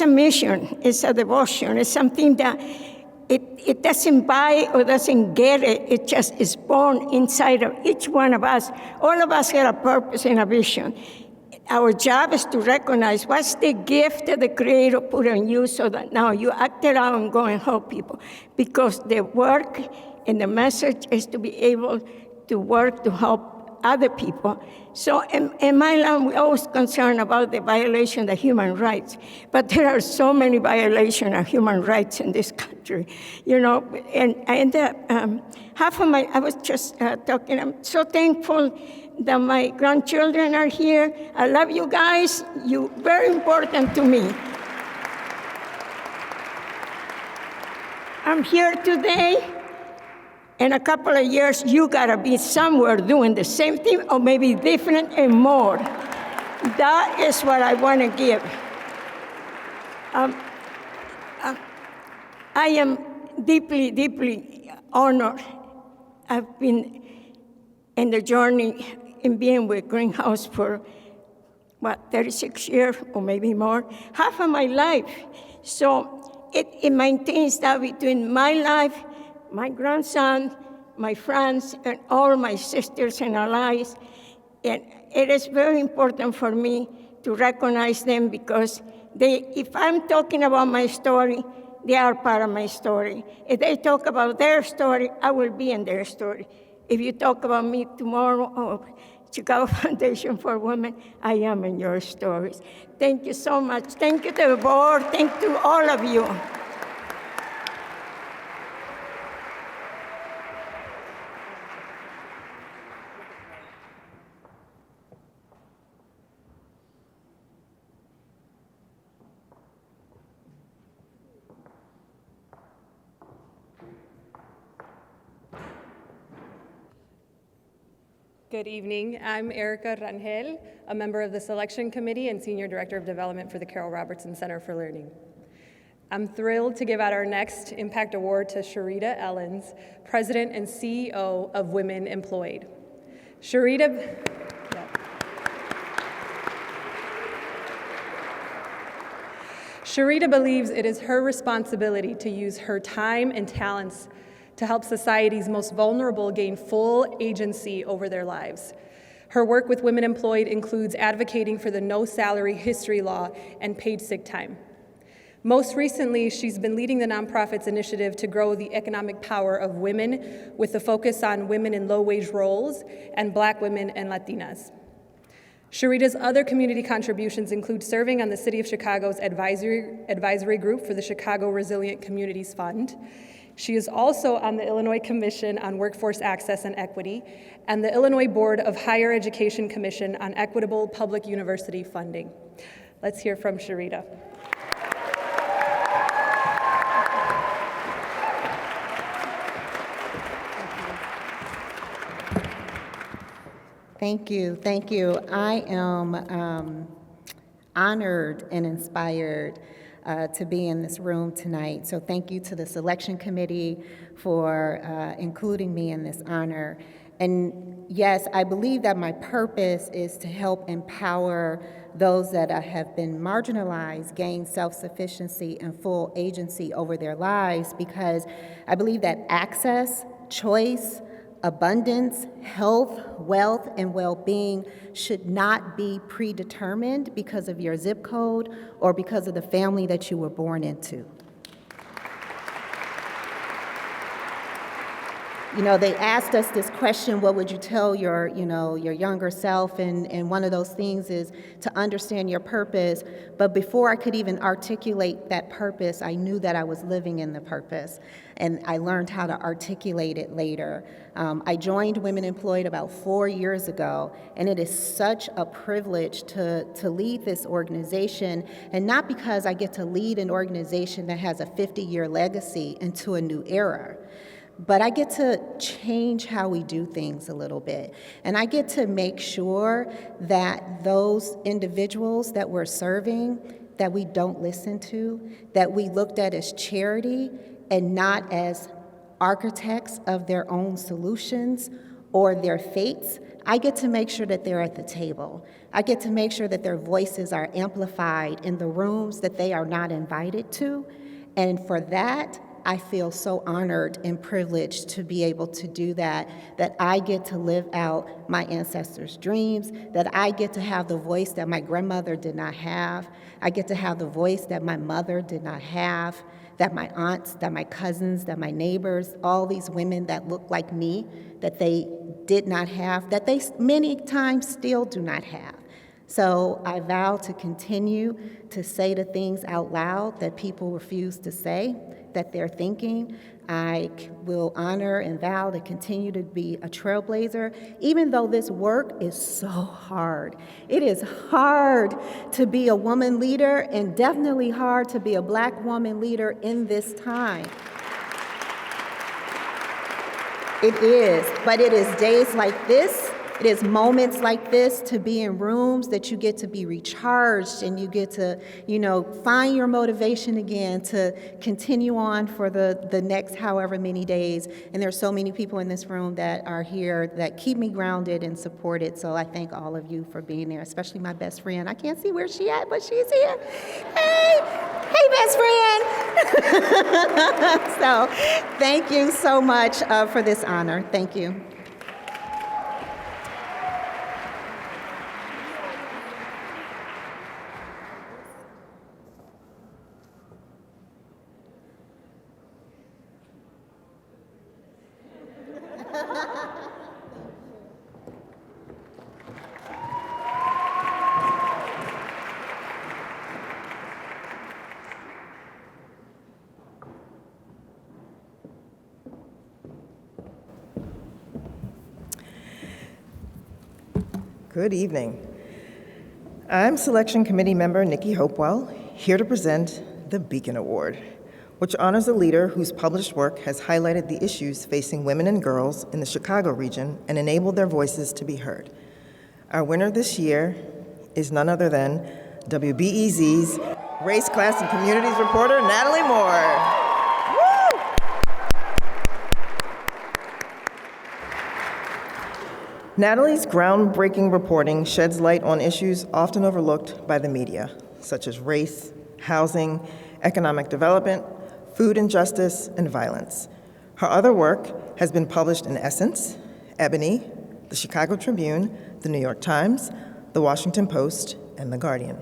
mission, it's a devotion, it's something that it doesn't buy or doesn't get it, it just is born inside of each one of us. All of us have a purpose and a vision. Our job is to recognize what's the gift that the Creator put on you so that now you act it out and go and help people. Because the work and the message is to be able to work to help other people. So in my land, we're always concerned about the violation of human rights. But there are so many violations of human rights in this country. You know, and I was just talking, I'm so thankful that my grandchildren are here. I love you guys. You're very important to me. I'm here today. In a couple of years, you gotta be somewhere doing the same thing or maybe different and more. That is what I wanna give. I am deeply, deeply honored. I've been in the journey in being with Greenhouse for, 36 years or maybe more, half of my life. So it maintains that between my life, my grandson, my friends, and all my sisters and allies. And it is very important for me to recognize them because if I'm talking about my story, they are part of my story. If they talk about their story, I will be in their story. If you talk about me tomorrow or Chicago Foundation for Women, I am in your stories. Thank you so much. Thank you to the board. Thank you to all of you. Good evening. I'm Erica Rangel, a member of the Selection Committee and Senior Director of Development for the Carol Robertson Center for Learning. I'm thrilled to give out our next Impact Award to Sharita Ellens, President and CEO of Women Employed. Sharita believes it is her responsibility to use her time and talents to help society's most vulnerable gain full agency over their lives. Her work with Women Employed includes advocating for the no-salary history law and paid sick time. Most recently, she's been leading the nonprofit's initiative to grow the economic power of women with a focus on women in low-wage roles and Black women and Latinas. Sharita's other community contributions include serving on the City of Chicago's advisory group for the Chicago Resilient Communities Fund. She is also on the Illinois Commission on Workforce Access and Equity and the Illinois Board of Higher Education Commission on Equitable Public University Funding. Let's hear from Sharita. Thank you, thank you. I am honored and inspired to be in this room tonight. So thank you to the selection committee for including me in this honor. And yes, I believe that my purpose is to help empower those that have been marginalized, gain self-sufficiency and full agency over their lives, because I believe that access, choice, abundance, health, wealth, and well-being should not be predetermined because of your zip code or because of the family that you were born into. You know, they asked us this question, what would you tell your younger self? And one of those things is to understand your purpose. But before I could even articulate that purpose, I knew that I was living in the purpose. And I learned how to articulate it later. I joined Women Employed about 4 years ago, and it is such a privilege to lead this organization, and not because I get to lead an organization that has a 50-year legacy into a new era. But I get to change how we do things a little bit. And I get to make sure that those individuals that we're serving, that we don't listen to, that we looked at as charity and not as architects of their own solutions or their fates, I get to make sure that they're at the table. I get to make sure that their voices are amplified in the rooms that they are not invited to. And for that, I feel so honored and privileged to be able to do that, that I get to live out my ancestors' dreams, that I get to have the voice that my grandmother did not have. I get to have the voice that my mother did not have, that my aunts, that my cousins, that my neighbors, all these women that look like me, that they did not have, that they many times still do not have. So I vow to continue to say the things out loud that people refuse to say, that they're thinking. I will honor and vow to continue to be a trailblazer, even though this work is so hard. It is hard to be a woman leader, and definitely hard to be a Black woman leader in this time. It is, but it is days like this, it is moments like this to be in rooms that you get to be recharged and you get to, find your motivation again to continue on for the next however many days. And there's so many people in this room that are here that keep me grounded and supported. So I thank all of you for being there, especially my best friend. I can't see where she at, but she's here. Hey best friend. So thank you so much for this honor. Thank you. Good evening. I'm Selection Committee member Nikki Hopewell, here to present the Beacon Award, which honors a leader whose published work has highlighted the issues facing women and girls in the Chicago region and enabled their voices to be heard. Our winner this year is none other than WBEZ's Race, Class, and Communities reporter, Natalie Moore. Natalie's groundbreaking reporting sheds light on issues often overlooked by the media, such as race, housing, economic development, food injustice, and violence. Her other work has been published in Essence, Ebony, the Chicago Tribune, the New York Times, the Washington Post, and the Guardian.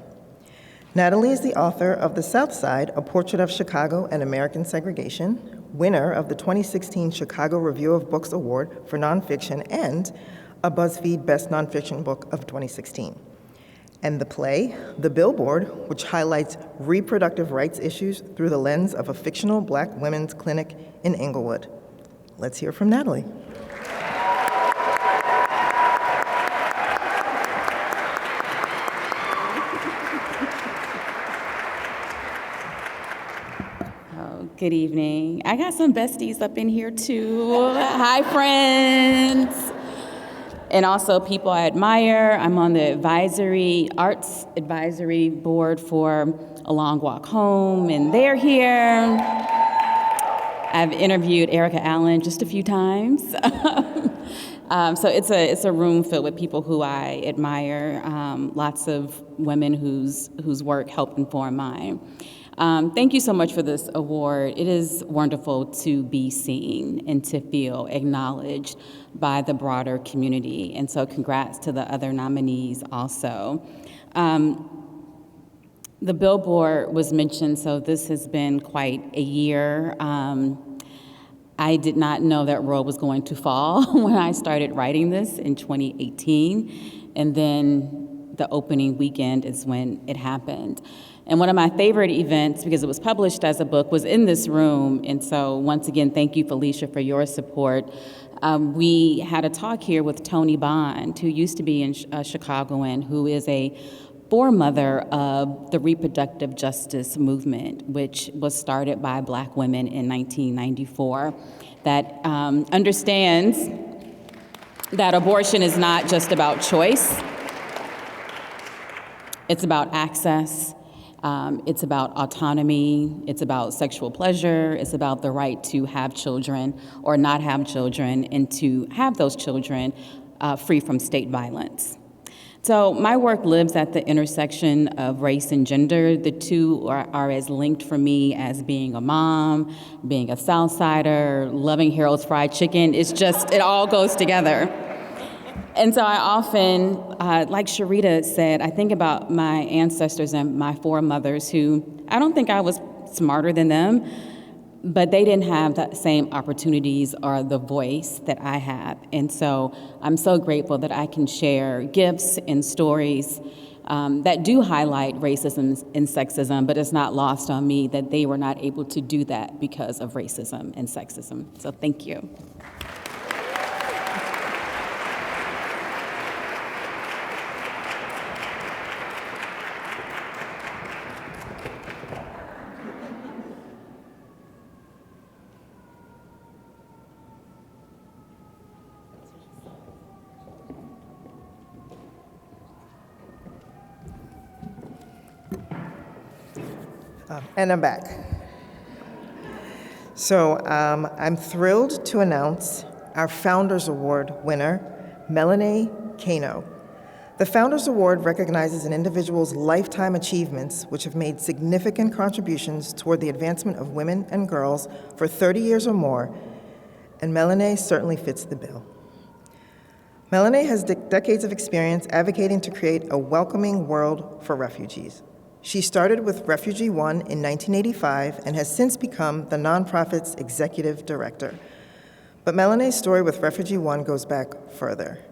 Natalie is the author of The South Side, A Portrait of Chicago and American Segregation, winner of the 2016 Chicago Review of Books Award for Nonfiction, and a BuzzFeed Best Nonfiction Book of 2016. and the play, The Billboard, which highlights reproductive rights issues through the lens of a fictional Black women's clinic in Inglewood. Let's hear from Natalie. Good evening. I got some besties up in here too. Hi, friends. And also people I admire. I'm on the arts advisory board for A Long Walk Home, and they're here. I've interviewed Erica Allen just a few times. So it's a room filled with people who I admire, lots of women whose work helped inform mine. Thank you so much for this award. It is wonderful to be seen and to feel acknowledged by the broader community. And so congrats to the other nominees also. The Billboard was mentioned, so this has been quite a year. I did not know that role was going to fall when I started writing this in 2018. And then the opening weekend is when it happened. And one of my favorite events, because it was published as a book, was in this room. And so once again, thank you, Felicia, for your support. We had a talk here with Tony Bond, who used to be a Chicagoan, who is a foremother of the reproductive justice movement, which was started by Black women in 1994, that understands that abortion is not just about choice, it's about access. It's about autonomy, it's about sexual pleasure, it's about the right to have children or not have children, and to have those children free from state violence. So my work lives at the intersection of race and gender. The two are as linked for me as being a mom, being a Southsider, loving Harold's Fried Chicken. It's just, it all goes together. And so I often, like Sharita said, I think about my ancestors and my foremothers who, I don't think I was smarter than them, but they didn't have the same opportunities or the voice that I have. And so I'm so grateful that I can share gifts and stories that do highlight racism and sexism, but it's not lost on me that they were not able to do that because of racism and sexism. So thank you. And I'm back. So I'm thrilled to announce our Founders Award winner, Melanie Kano. The Founders Award recognizes an individual's lifetime achievements which have made significant contributions toward the advancement of women and girls for 30 years or more, and Melanie certainly fits the bill. Melanie has decades of experience advocating to create a welcoming world for refugees. She started with Refugee One in 1985 and has since become the nonprofit's executive director. But Melanie's story with Refugee One goes back further.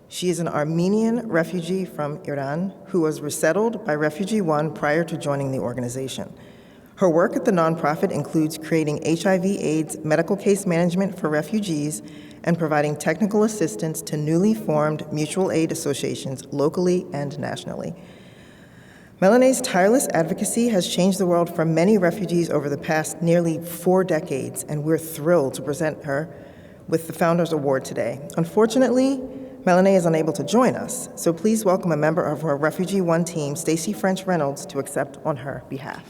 She is an Armenian refugee from Iran who was resettled by Refugee One prior to joining the organization. Her work at the nonprofit includes creating HIV/AIDS medical case management for refugees and providing technical assistance to newly formed mutual aid associations locally and nationally. Melanie's tireless advocacy has changed the world for many refugees over the past nearly 4 decades, and we're thrilled to present her with the Founders Award today. Unfortunately, Melanie is unable to join us, so please welcome a member of her Refugee One team, Stacey French Reynolds, to accept on her behalf.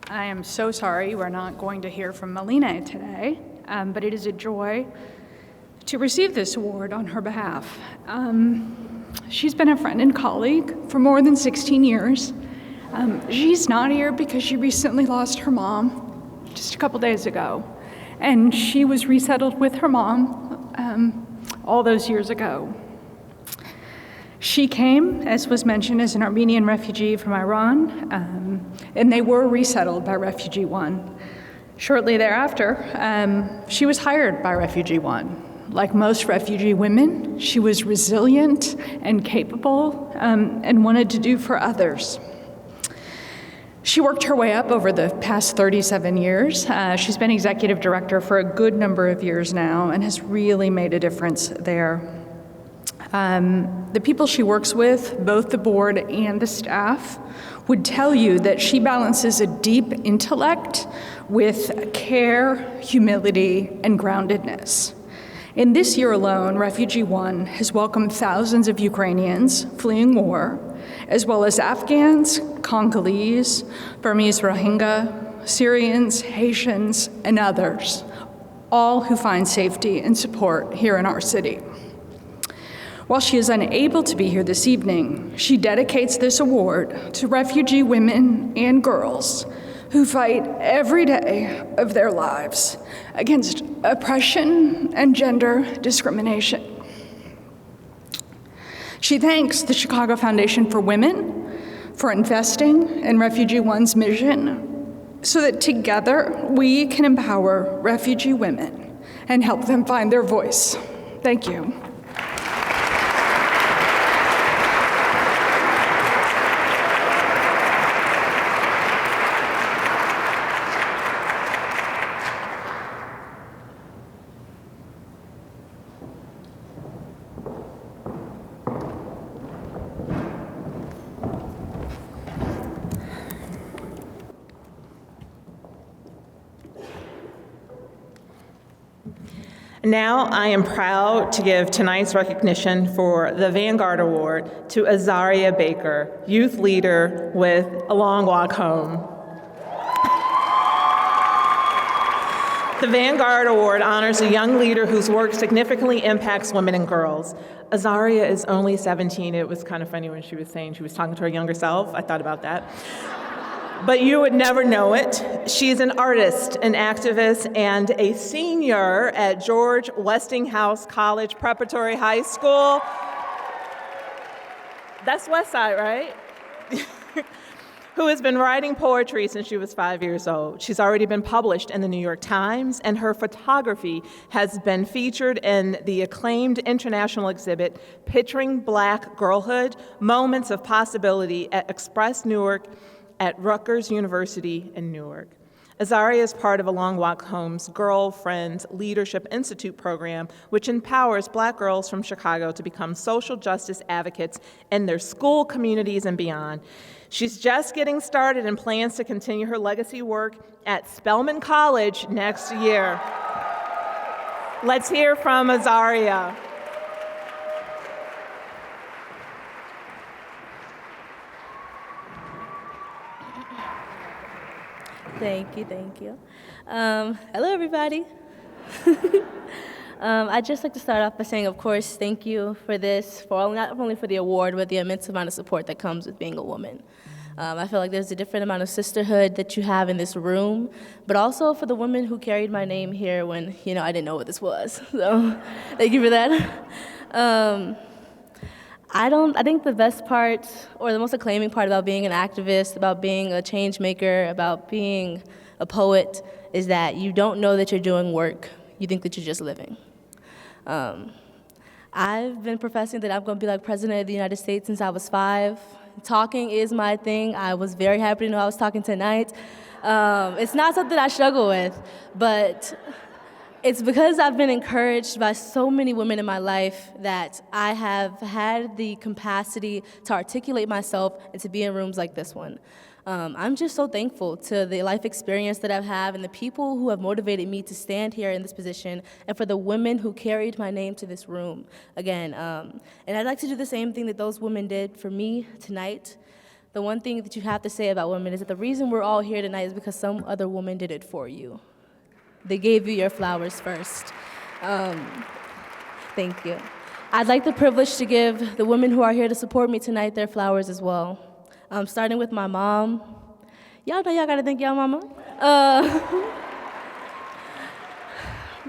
I am so sorry we're not going to hear from Melina today, but it is a joy to receive this award on her behalf. She's been a friend and colleague for more than 16 years. She's not here because she recently lost her mom just a couple days ago, and she was resettled with her mom all those years ago. She came, as was mentioned, as an Armenian refugee from Iran, and they were resettled by Refugee One. Shortly thereafter, she was hired by Refugee One. Like most refugee women, she was resilient and capable and wanted to do for others. She worked her way up over the past 37 years. She's been executive director for a good number of years now and has really made a difference there. The people she works with, both the board and the staff, would tell you that she balances a deep intellect with care, humility, and groundedness. In this year alone, Refugee One has welcomed thousands of Ukrainians fleeing war, as well as Afghans, Congolese, Burmese Rohingya, Syrians, Haitians, and others, all who find safety and support here in our city. While she is unable to be here this evening, she dedicates this award to refugee women and girls who fight every day of their lives against oppression and gender discrimination. She thanks the Chicago Foundation for Women for investing in Refugee One's mission so that together we can empower refugee women and help them find their voice. Thank you. Now I am proud to give tonight's recognition for the Vanguard Award to Azaria Baker, youth leader with A Long Walk Home. The Vanguard Award honors a young leader whose work significantly impacts women and girls. Azaria is only 17. It was kind of funny when she was saying she was talking to her younger self. I thought about that. But you would never know it. She's an artist, an activist, and a senior at George Westinghouse College Preparatory High School. That's West Side, right? Who has been writing poetry since she was 5 years old. She's already been published in the New York Times, and her photography has been featured in the acclaimed international exhibit, Picturing Black Girlhood, Moments of Possibility at Express Newark at Rutgers University in Newark. Azaria is part of A Long Walk Home's Girlfriend Leadership Institute program, which empowers Black girls from Chicago to become social justice advocates in their school communities and beyond. She's just getting started and plans to continue her legacy work at Spelman College next year. Let's hear from Azaria. Thank you. Hello, everybody. I'd just like to start off by saying, of course, thank you for this, for not only for the award, but the immense amount of support that comes with being a woman. I feel like there's a different amount of sisterhood that you have in this room, but also for the women who carried my name here when, I didn't know what this was. So thank you for that. I think the best part, or the most acclaiming part about being an activist, about being a change maker, about being a poet, is that you don't know that you're doing work. You think that you're just living. I've been professing that I'm going to be like President of the United States since I was 5. Talking is my thing. I was very happy to know I was talking tonight. It's not something I struggle with, but it's because I've been encouraged by so many women in my life that I have had the capacity to articulate myself and to be in rooms like this one. I'm just so thankful to the life experience that I've had and the people who have motivated me to stand here in this position, and for the women who carried my name to this room again. And I'd like to do the same thing that those women did for me tonight. The one thing that you have to say about women is that the reason we're all here tonight is because some other woman did it for you. They gave you your flowers first. Thank you. I'd like the privilege to give the women who are here to support me tonight their flowers as well. Starting with my mom. Y'all know y'all gotta thank y'all mama.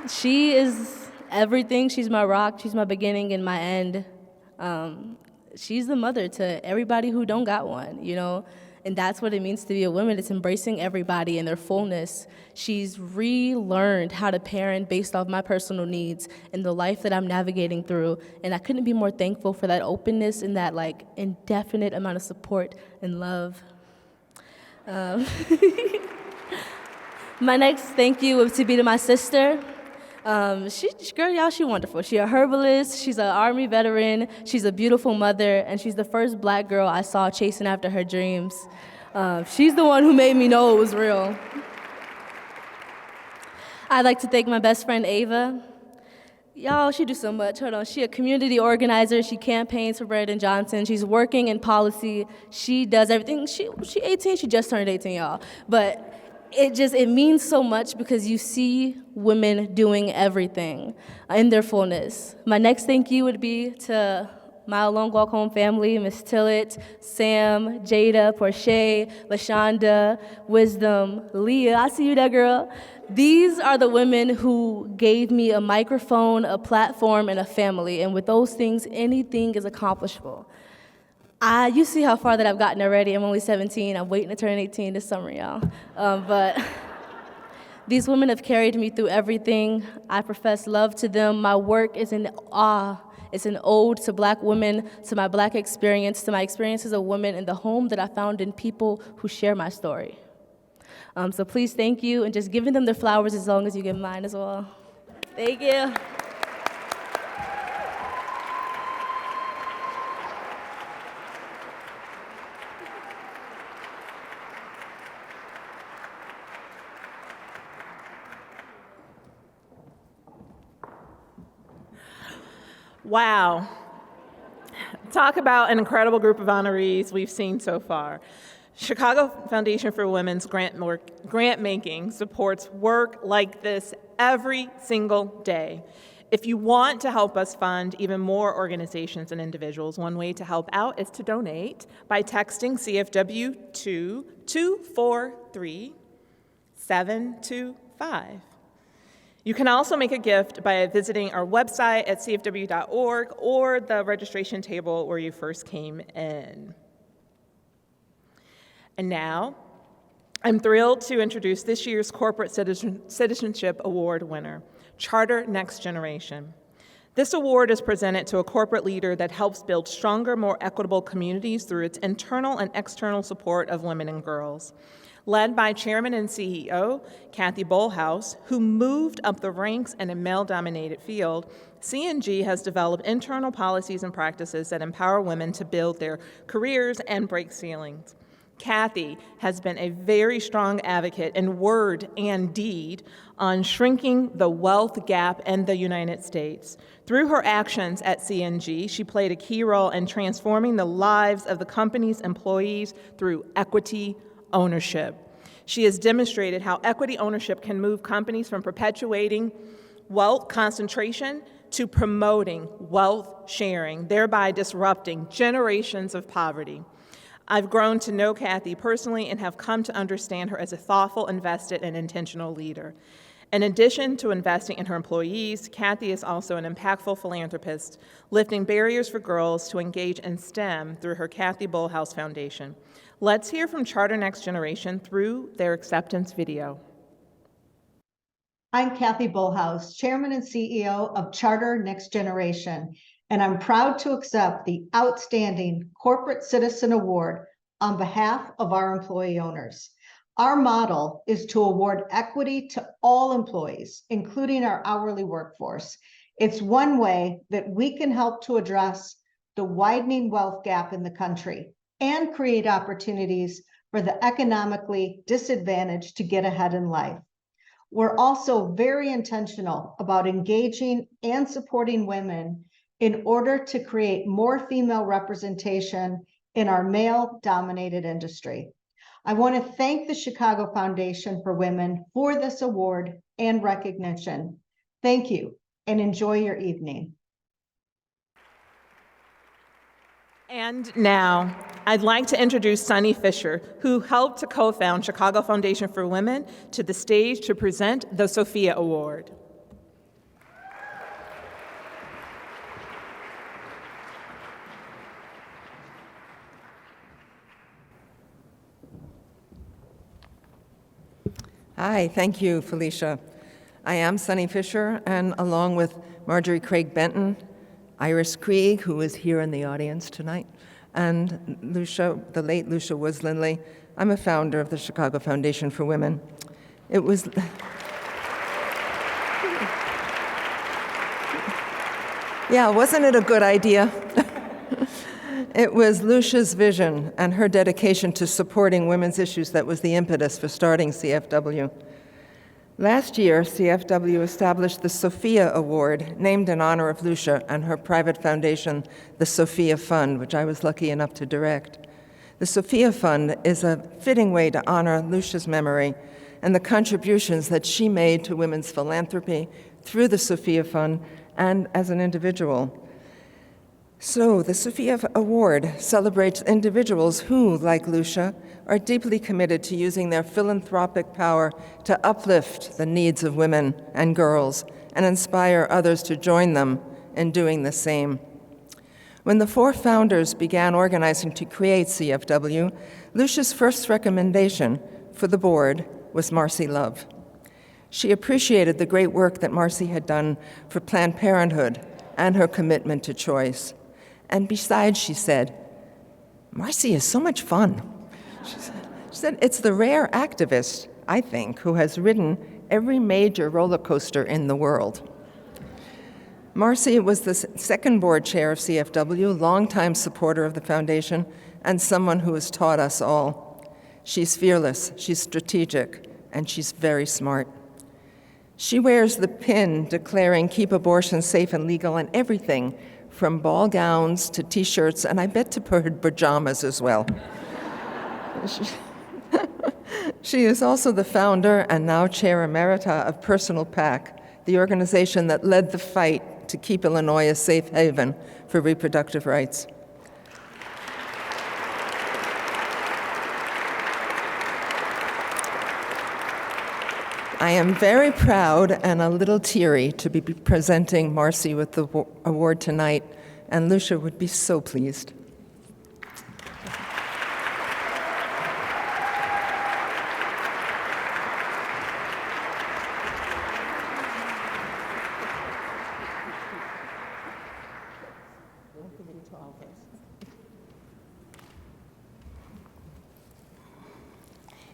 She is everything. She's my rock. She's my beginning and my end. she's the mother to everybody who don't got one, you know? And that's what it means to be a woman. It's embracing everybody in their fullness. She's relearned how to parent based off my personal needs and the life that I'm navigating through. And I couldn't be more thankful for that openness and that like indefinite amount of support and love. My next thank you would to be to my sister. Girl, y'all, she's wonderful. She's a herbalist, she's an Army veteran, she's a beautiful mother, and she's the first Black girl I saw chasing after her dreams. She's the one who made me know it was real. I'd like to thank my best friend, Ava. Y'all, she do so much. Hold on. She a community organizer. She campaigns for Brandon Johnson. She's working in policy. She does everything. She 18. She just turned 18, y'all. But it means so much because you see women doing everything in their fullness. My next thank you would be to my Long Walk Home family, Miss Tillett, Sam, Jada, Portia, LaShonda, Wisdom, Leah, I see you there, girl. These are the women who gave me a microphone, a platform, and a family. And with those things, anything is accomplishable. You see how far that I've gotten already. I'm only 17. I'm waiting to turn 18 this summer, y'all. But these women have carried me through everything. I profess love to them. My work is in awe. It's an ode to Black women, to my Black experience, to my experience as a woman, and the home that I found in people who share my story. So please thank you, and just giving them their flowers as long as you give mine as well. Thank you. Wow. Talk about an incredible group of honorees we've seen so far. Chicago Foundation for Women's grant making supports work like this every single day. If you want to help us fund even more organizations and individuals, one way to help out is to donate by texting CFW to 243-725. You can also make a gift by visiting our website at cfw.org or the registration table where you first came in. And now, I'm thrilled to introduce this year's Corporate Citizenship Award winner, Charter Next Generation. This award is presented to a corporate leader that helps build stronger, more equitable communities through its internal and external support of women and girls. Led by Chairman and CEO Kathy Bolhouse, who moved up the ranks in a male-dominated field, C&G has developed internal policies and practices that empower women to build their careers and break ceilings. Kathy has been a very strong advocate in word and deed on shrinking the wealth gap in the United States. Through her actions at C&G, she played a key role in transforming the lives of the company's employees through equity ownership. She has demonstrated how equity ownership can move companies from perpetuating wealth concentration to promoting wealth sharing, thereby disrupting generations of poverty. I've grown to know Kathy personally and have come to understand her as a thoughtful, invested, and intentional leader. In addition to investing in her employees, Kathy is also an impactful philanthropist, lifting barriers for girls to engage in STEM through her Kathy Bolhouse Foundation. Let's hear from Charter Next Generation through their acceptance video. I'm Kathy Bolhouse, Chairman and CEO of Charter Next Generation, and I'm proud to accept the Outstanding Corporate Citizen Award on behalf of our employee owners. Our model is to award equity to all employees, including our hourly workforce. It's one way that we can help to address the widening wealth gap in the country and create opportunities for the economically disadvantaged to get ahead in life. We're also very intentional about engaging and supporting women in order to create more female representation in our male-dominated industry. I want to thank the Chicago Foundation for Women for this award and recognition. Thank you, and enjoy your evening. And now, I'd like to introduce Sunny Fisher, who helped to co-found Chicago Foundation for Women, to the stage to present the Sophia Award. Hi, thank you, Felicia. I am Sunny Fisher, and along with Marjorie Craig Benton, Iris Krieg, who is here in the audience tonight, and Lucia, the late Lucia Woods Lindley, I'm a founder of the Chicago Foundation for Women. It was... Yeah, wasn't it a good idea? It was Lucia's vision and her dedication to supporting women's issues that was the impetus for starting CFW. Last year, CFW established the Sophia Award, named in honor of Lucia and her private foundation, the Sophia Fund, which I was lucky enough to direct. The Sophia Fund is a fitting way to honor Lucia's memory and the contributions that she made to women's philanthropy through the Sophia Fund and as an individual. So the Sophia Award celebrates individuals who, like Lucia, are deeply committed to using their philanthropic power to uplift the needs of women and girls and inspire others to join them in doing the same. When the 4 founders began organizing to create CFW, Lucia's first recommendation for the board was Marcy Love. She appreciated the great work that Marcy had done for Planned Parenthood and her commitment to choice. And besides, she said, Marcy is so much fun. She said, it's the rare activist, I think, who has ridden every major roller coaster in the world. Marcy was the second board chair of CFW, longtime supporter of the foundation, and someone who has taught us all. She's fearless, she's strategic, and she's very smart. She wears the pin declaring keep abortion safe and legal on everything, from ball gowns to T-shirts, and I bet to her pajamas as well. She is also the founder and now chair emerita of Personal PAC, the organization that led the fight to keep Illinois a safe haven for reproductive rights. I am very proud and a little teary to be presenting Marcy with the award tonight, and Lucia would be so pleased.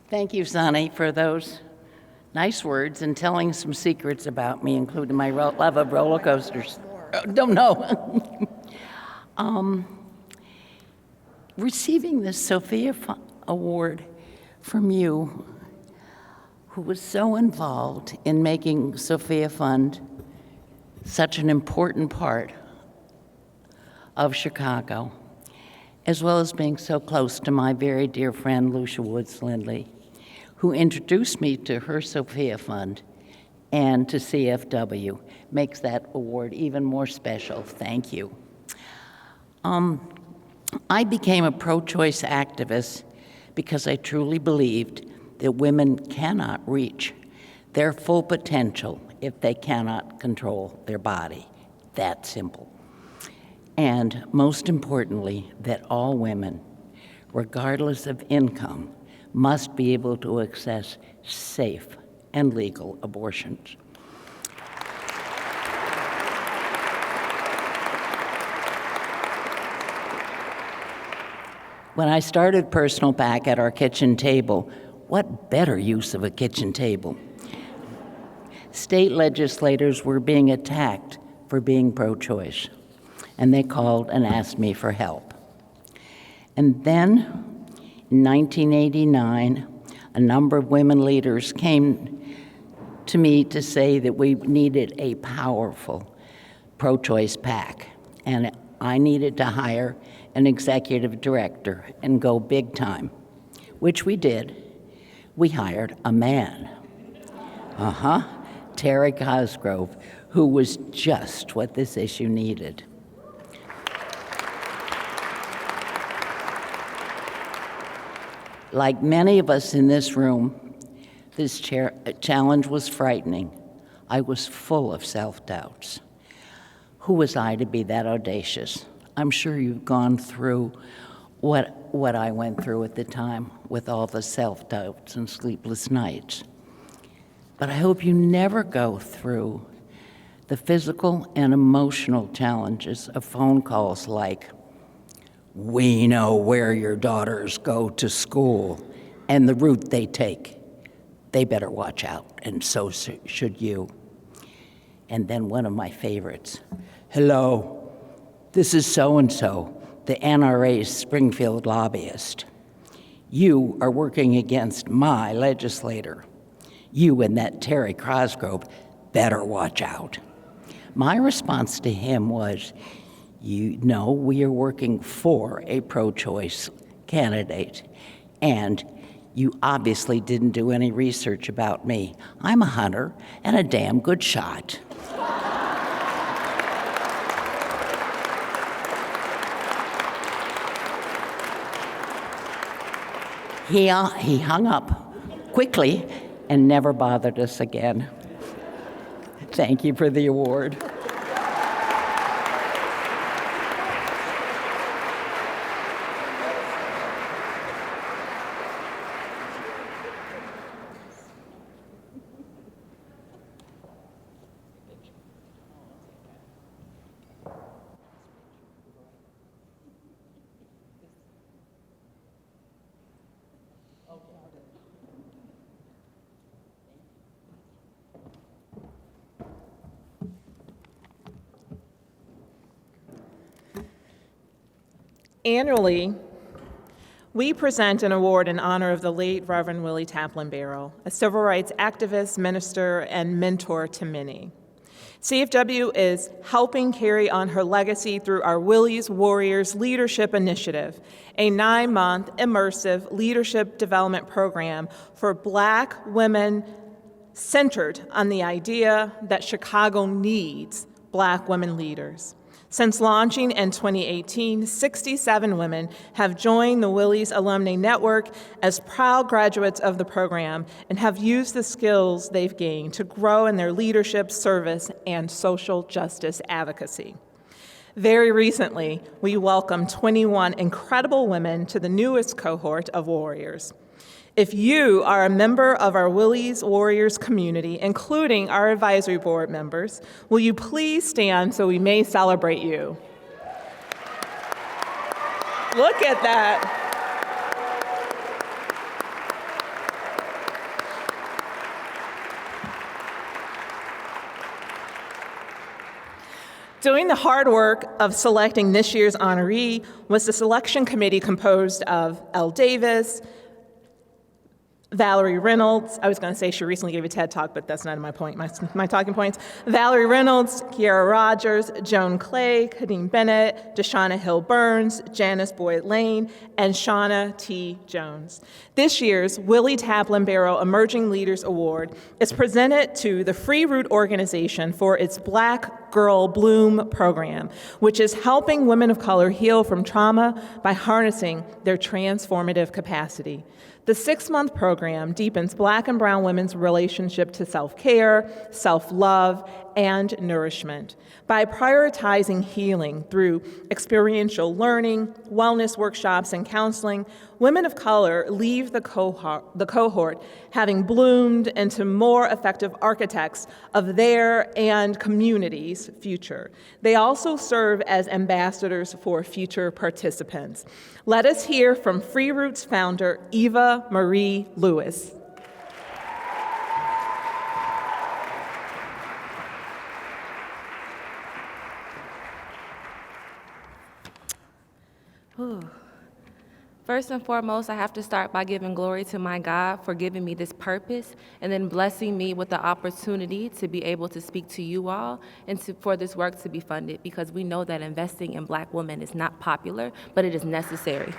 Thank you, Sonny, for those nice words and telling some secrets about me, including my love of roller coasters. Don't know. Receiving this Sophia Award from you, who was so involved in making Sophia Fund such an important part of Chicago, as well as being so close to my very dear friend Lucia Woods Lindley, who introduced me to her Sophia Fund and to CFW, makes that award even more special. Thank you. I became a pro-choice activist because I truly believed that women cannot reach their full potential if they cannot control their body. That simple. And most importantly, that all women, regardless of income, must be able to access safe and legal abortions. When I started Personal PAC at our kitchen table, what better use of a kitchen table? State legislators were being attacked for being pro-choice, and they called and asked me for help. And then, in 1989, a number of women leaders came to me to say that we needed a powerful pro-choice PAC, and I needed to hire an executive director and go big time, which we did. We hired a man. Terry Cosgrove, who was just what this issue needed. Like many of us in this room, this challenge was frightening. I was full of self-doubts. Who was I to be that audacious? I'm sure you've gone through what I went through at the time with all the self-doubts and sleepless nights. but I hope you never go through the physical and emotional challenges of phone calls like, "We know where your daughters go to school and the route they take. They better watch out, and so should you." And then one of my favorites, "Hello, this is so-and-so, the NRA's Springfield lobbyist. You are working against my legislator. You and that Terry Cosgrove better watch out." My response to him was, "You know, we are working for a pro-choice candidate, and you obviously didn't do any research about me. I'm a hunter and a damn good shot." He hung up quickly and never bothered us again. Thank you for the award. Annually, we present an award in honor of the late Reverend Willie Taplin Barrow, a civil rights activist, minister, and mentor to many. CFW is helping carry on her legacy through our Willie's Warriors Leadership Initiative, a 9-month immersive leadership development program for Black women centered on the idea that Chicago needs Black women leaders. Since launching in 2018, 67 women have joined the Willie's Alumni Network as proud graduates of the program and have used the skills they've gained to grow in their leadership, service, and social justice advocacy. Very recently, we welcomed 21 incredible women to the newest cohort of Warriors. If you are a member of our Willie's Warriors community, including our advisory board members, will you please stand so we may celebrate you? Look at that. Doing the hard work of selecting this year's honoree was the selection committee composed of Elle Davis, Valerie Reynolds, I was going to say she recently gave a TED Talk, but that's not my point, my talking points. Valerie Reynolds, Kiara Rogers, Joan Clay, Kadeem Bennett, Deshauna Hill Burns, Janice Boyd Lane, and Shauna T. Jones. This year's Willie Taplin Barrow Emerging Leaders Award is presented to the Free Root Organization for its Black Girl Bloom program, which is helping women of color heal from trauma by harnessing their transformative capacity. The 6-month program deepens Black and brown women's relationship to self-care, self-love, and nourishment by prioritizing healing through experiential learning, wellness workshops, and counseling. Women of color leave the cohort having bloomed into more effective architects of their and community's future. They also serve as ambassadors for future participants. Let us hear from Free Roots founder Eva Marie Lewis. First and foremost, I have to start by giving glory to my God for giving me this purpose and then blessing me with the opportunity to be able to speak to you all and for this work to be funded, because we know that investing in Black women is not popular, but it is necessary.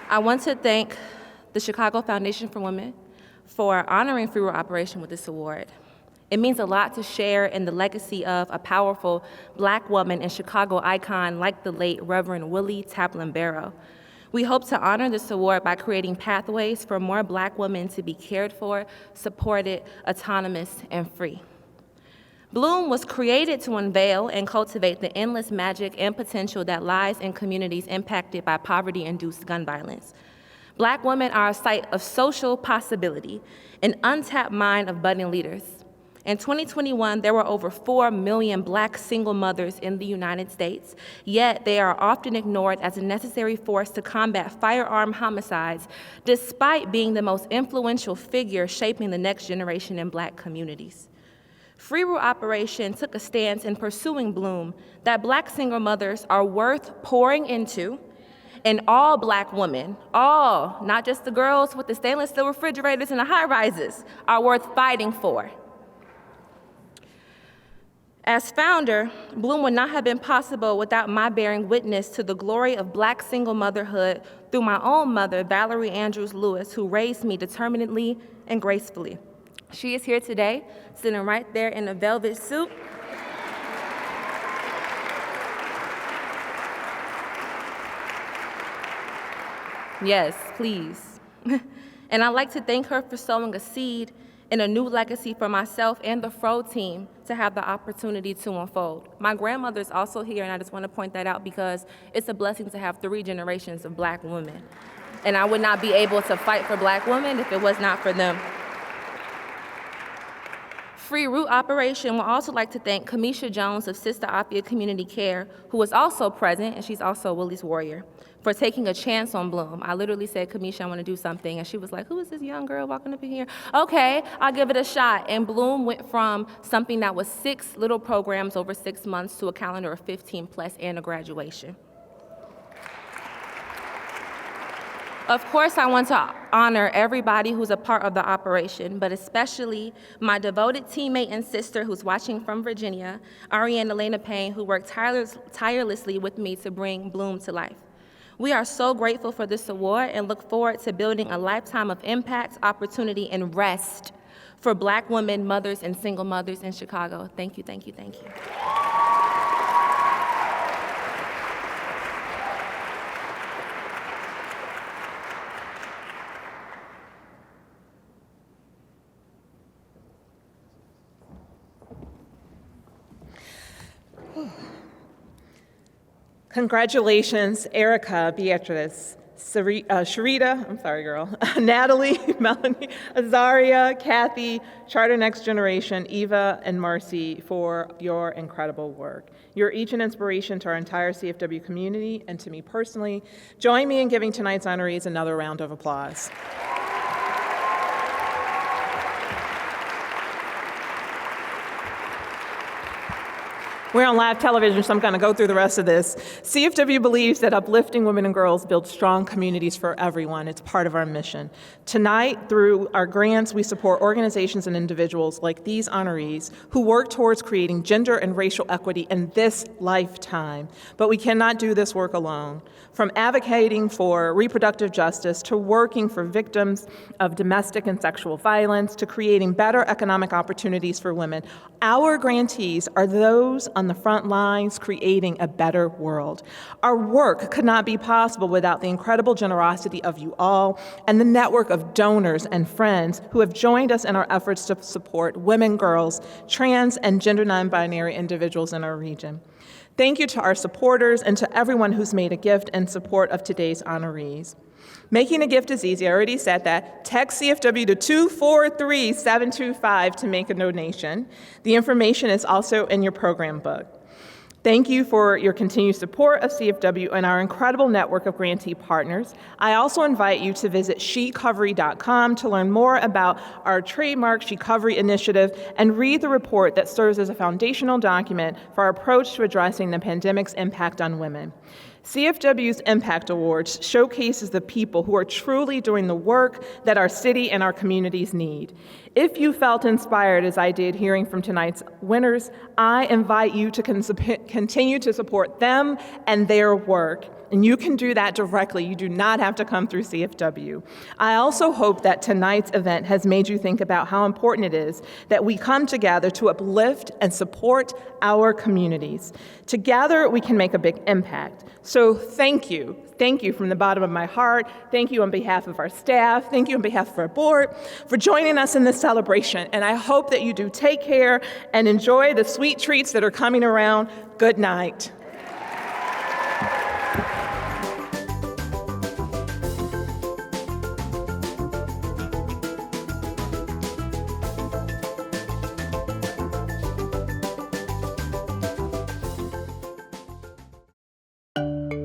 I want to thank the Chicago Foundation for Women for honoring Free Root Operation with this award. It means a lot to share in the legacy of a powerful Black woman and Chicago icon like the late Reverend Willie Taplin Barrow. We hope to honor this award by creating pathways for more Black women to be cared for, supported, autonomous, and free. Bloom was created to unveil and cultivate the endless magic and potential that lies in communities impacted by poverty-induced gun violence. Black women are a site of social possibility, an untapped mind of budding leaders. In 2021, there were over 4 million Black single mothers in the United States, yet they are often ignored as a necessary force to combat firearm homicides, despite being the most influential figure shaping the next generation in Black communities. Free Rule Operation took a stance in pursuing Bloom that Black single mothers are worth pouring into, and all Black women, all, not just the girls with the stainless steel refrigerators and the high-rises, are worth fighting for. As founder, Bloom would not have been possible without my bearing witness to the glory of Black single motherhood through my own mother, Valerie Andrews Lewis, who raised me determinedly and gracefully. She is here today, sitting right there in a velvet suit. Yes, please. And I'd like to thank her for sowing a seed in a new legacy for myself and the Fro team to have the opportunity to unfold. My grandmother is also here, and I just want to point that out because it's a blessing to have 3 generations of Black women. And I would not be able to fight for Black women if it was not for them. Free Root Operation would also like to thank Kamisha Jones of Sister Afia Community Care, who is also present, and she's also Willie's Warrior, for taking a chance on Bloom. I literally said, Kamisha, I want to do something, and she was like, who is this young girl walking up in here? Okay, I'll give it a shot. And Bloom went from something that was 6 little programs over 6 months to a calendar of 15 plus and a graduation. Of course, I want to honor everybody who's a part of the operation, but especially my devoted teammate and sister who's watching from Virginia, Ariane Elena Payne, who worked tirelessly with me to bring Bloom to life. We are so grateful for this award and look forward to building a lifetime of impact, opportunity, and rest for Black women, mothers, and single mothers in Chicago. Thank you, thank you, thank you. Congratulations, Erica, Beatrice, Sharita, I'm sorry, girl, Natalie, Melanie, Azaria, Kathy, Charter Next Generation, Eva, and Marcy for your incredible work. You're each an inspiration to our entire CFW community and to me personally. Join me in giving tonight's honorees another round of applause. We're on live television, so I'm going to go through the rest of this. CFW believes that uplifting women and girls builds strong communities for everyone. It's part of our mission. Tonight, through our grants, we support organizations and individuals like these honorees who work towards creating gender and racial equity in this lifetime. But we cannot do this work alone. From advocating for reproductive justice to working for victims of domestic and sexual violence to creating better economic opportunities for women, our grantees are those on the front lines creating a better world. Our work could not be possible without the incredible generosity of you all and the network of donors and friends who have joined us in our efforts to support women, girls, trans, and gender non-binary individuals in our region. Thank you to our supporters and to everyone who's made a gift in support of today's honorees. Making a gift is easy, I already said that. Text CFW to 243-725 to make a donation. The information is also in your program book. Thank you for your continued support of CFW and our incredible network of grantee partners. I also invite you to visit shecovery.com to learn more about our trademark Shecovery initiative and read the report that serves as a foundational document for our approach to addressing the pandemic's impact on women. CFW's Impact Awards showcases the people who are truly doing the work that our city and our communities need. If you felt inspired, as I did hearing from tonight's winners, I invite you to continue to support them and their work. And you can do that directly. You do not have to come through CFW. I also hope that tonight's event has made you think about how important it is that we come together to uplift and support our communities. Together, we can make a big impact. So thank you. Thank you from the bottom of my heart. Thank you on behalf of our staff. Thank you on behalf of our board for joining us in this celebration. And I hope that you do take care and enjoy the sweet treats that are coming around. Good night. you.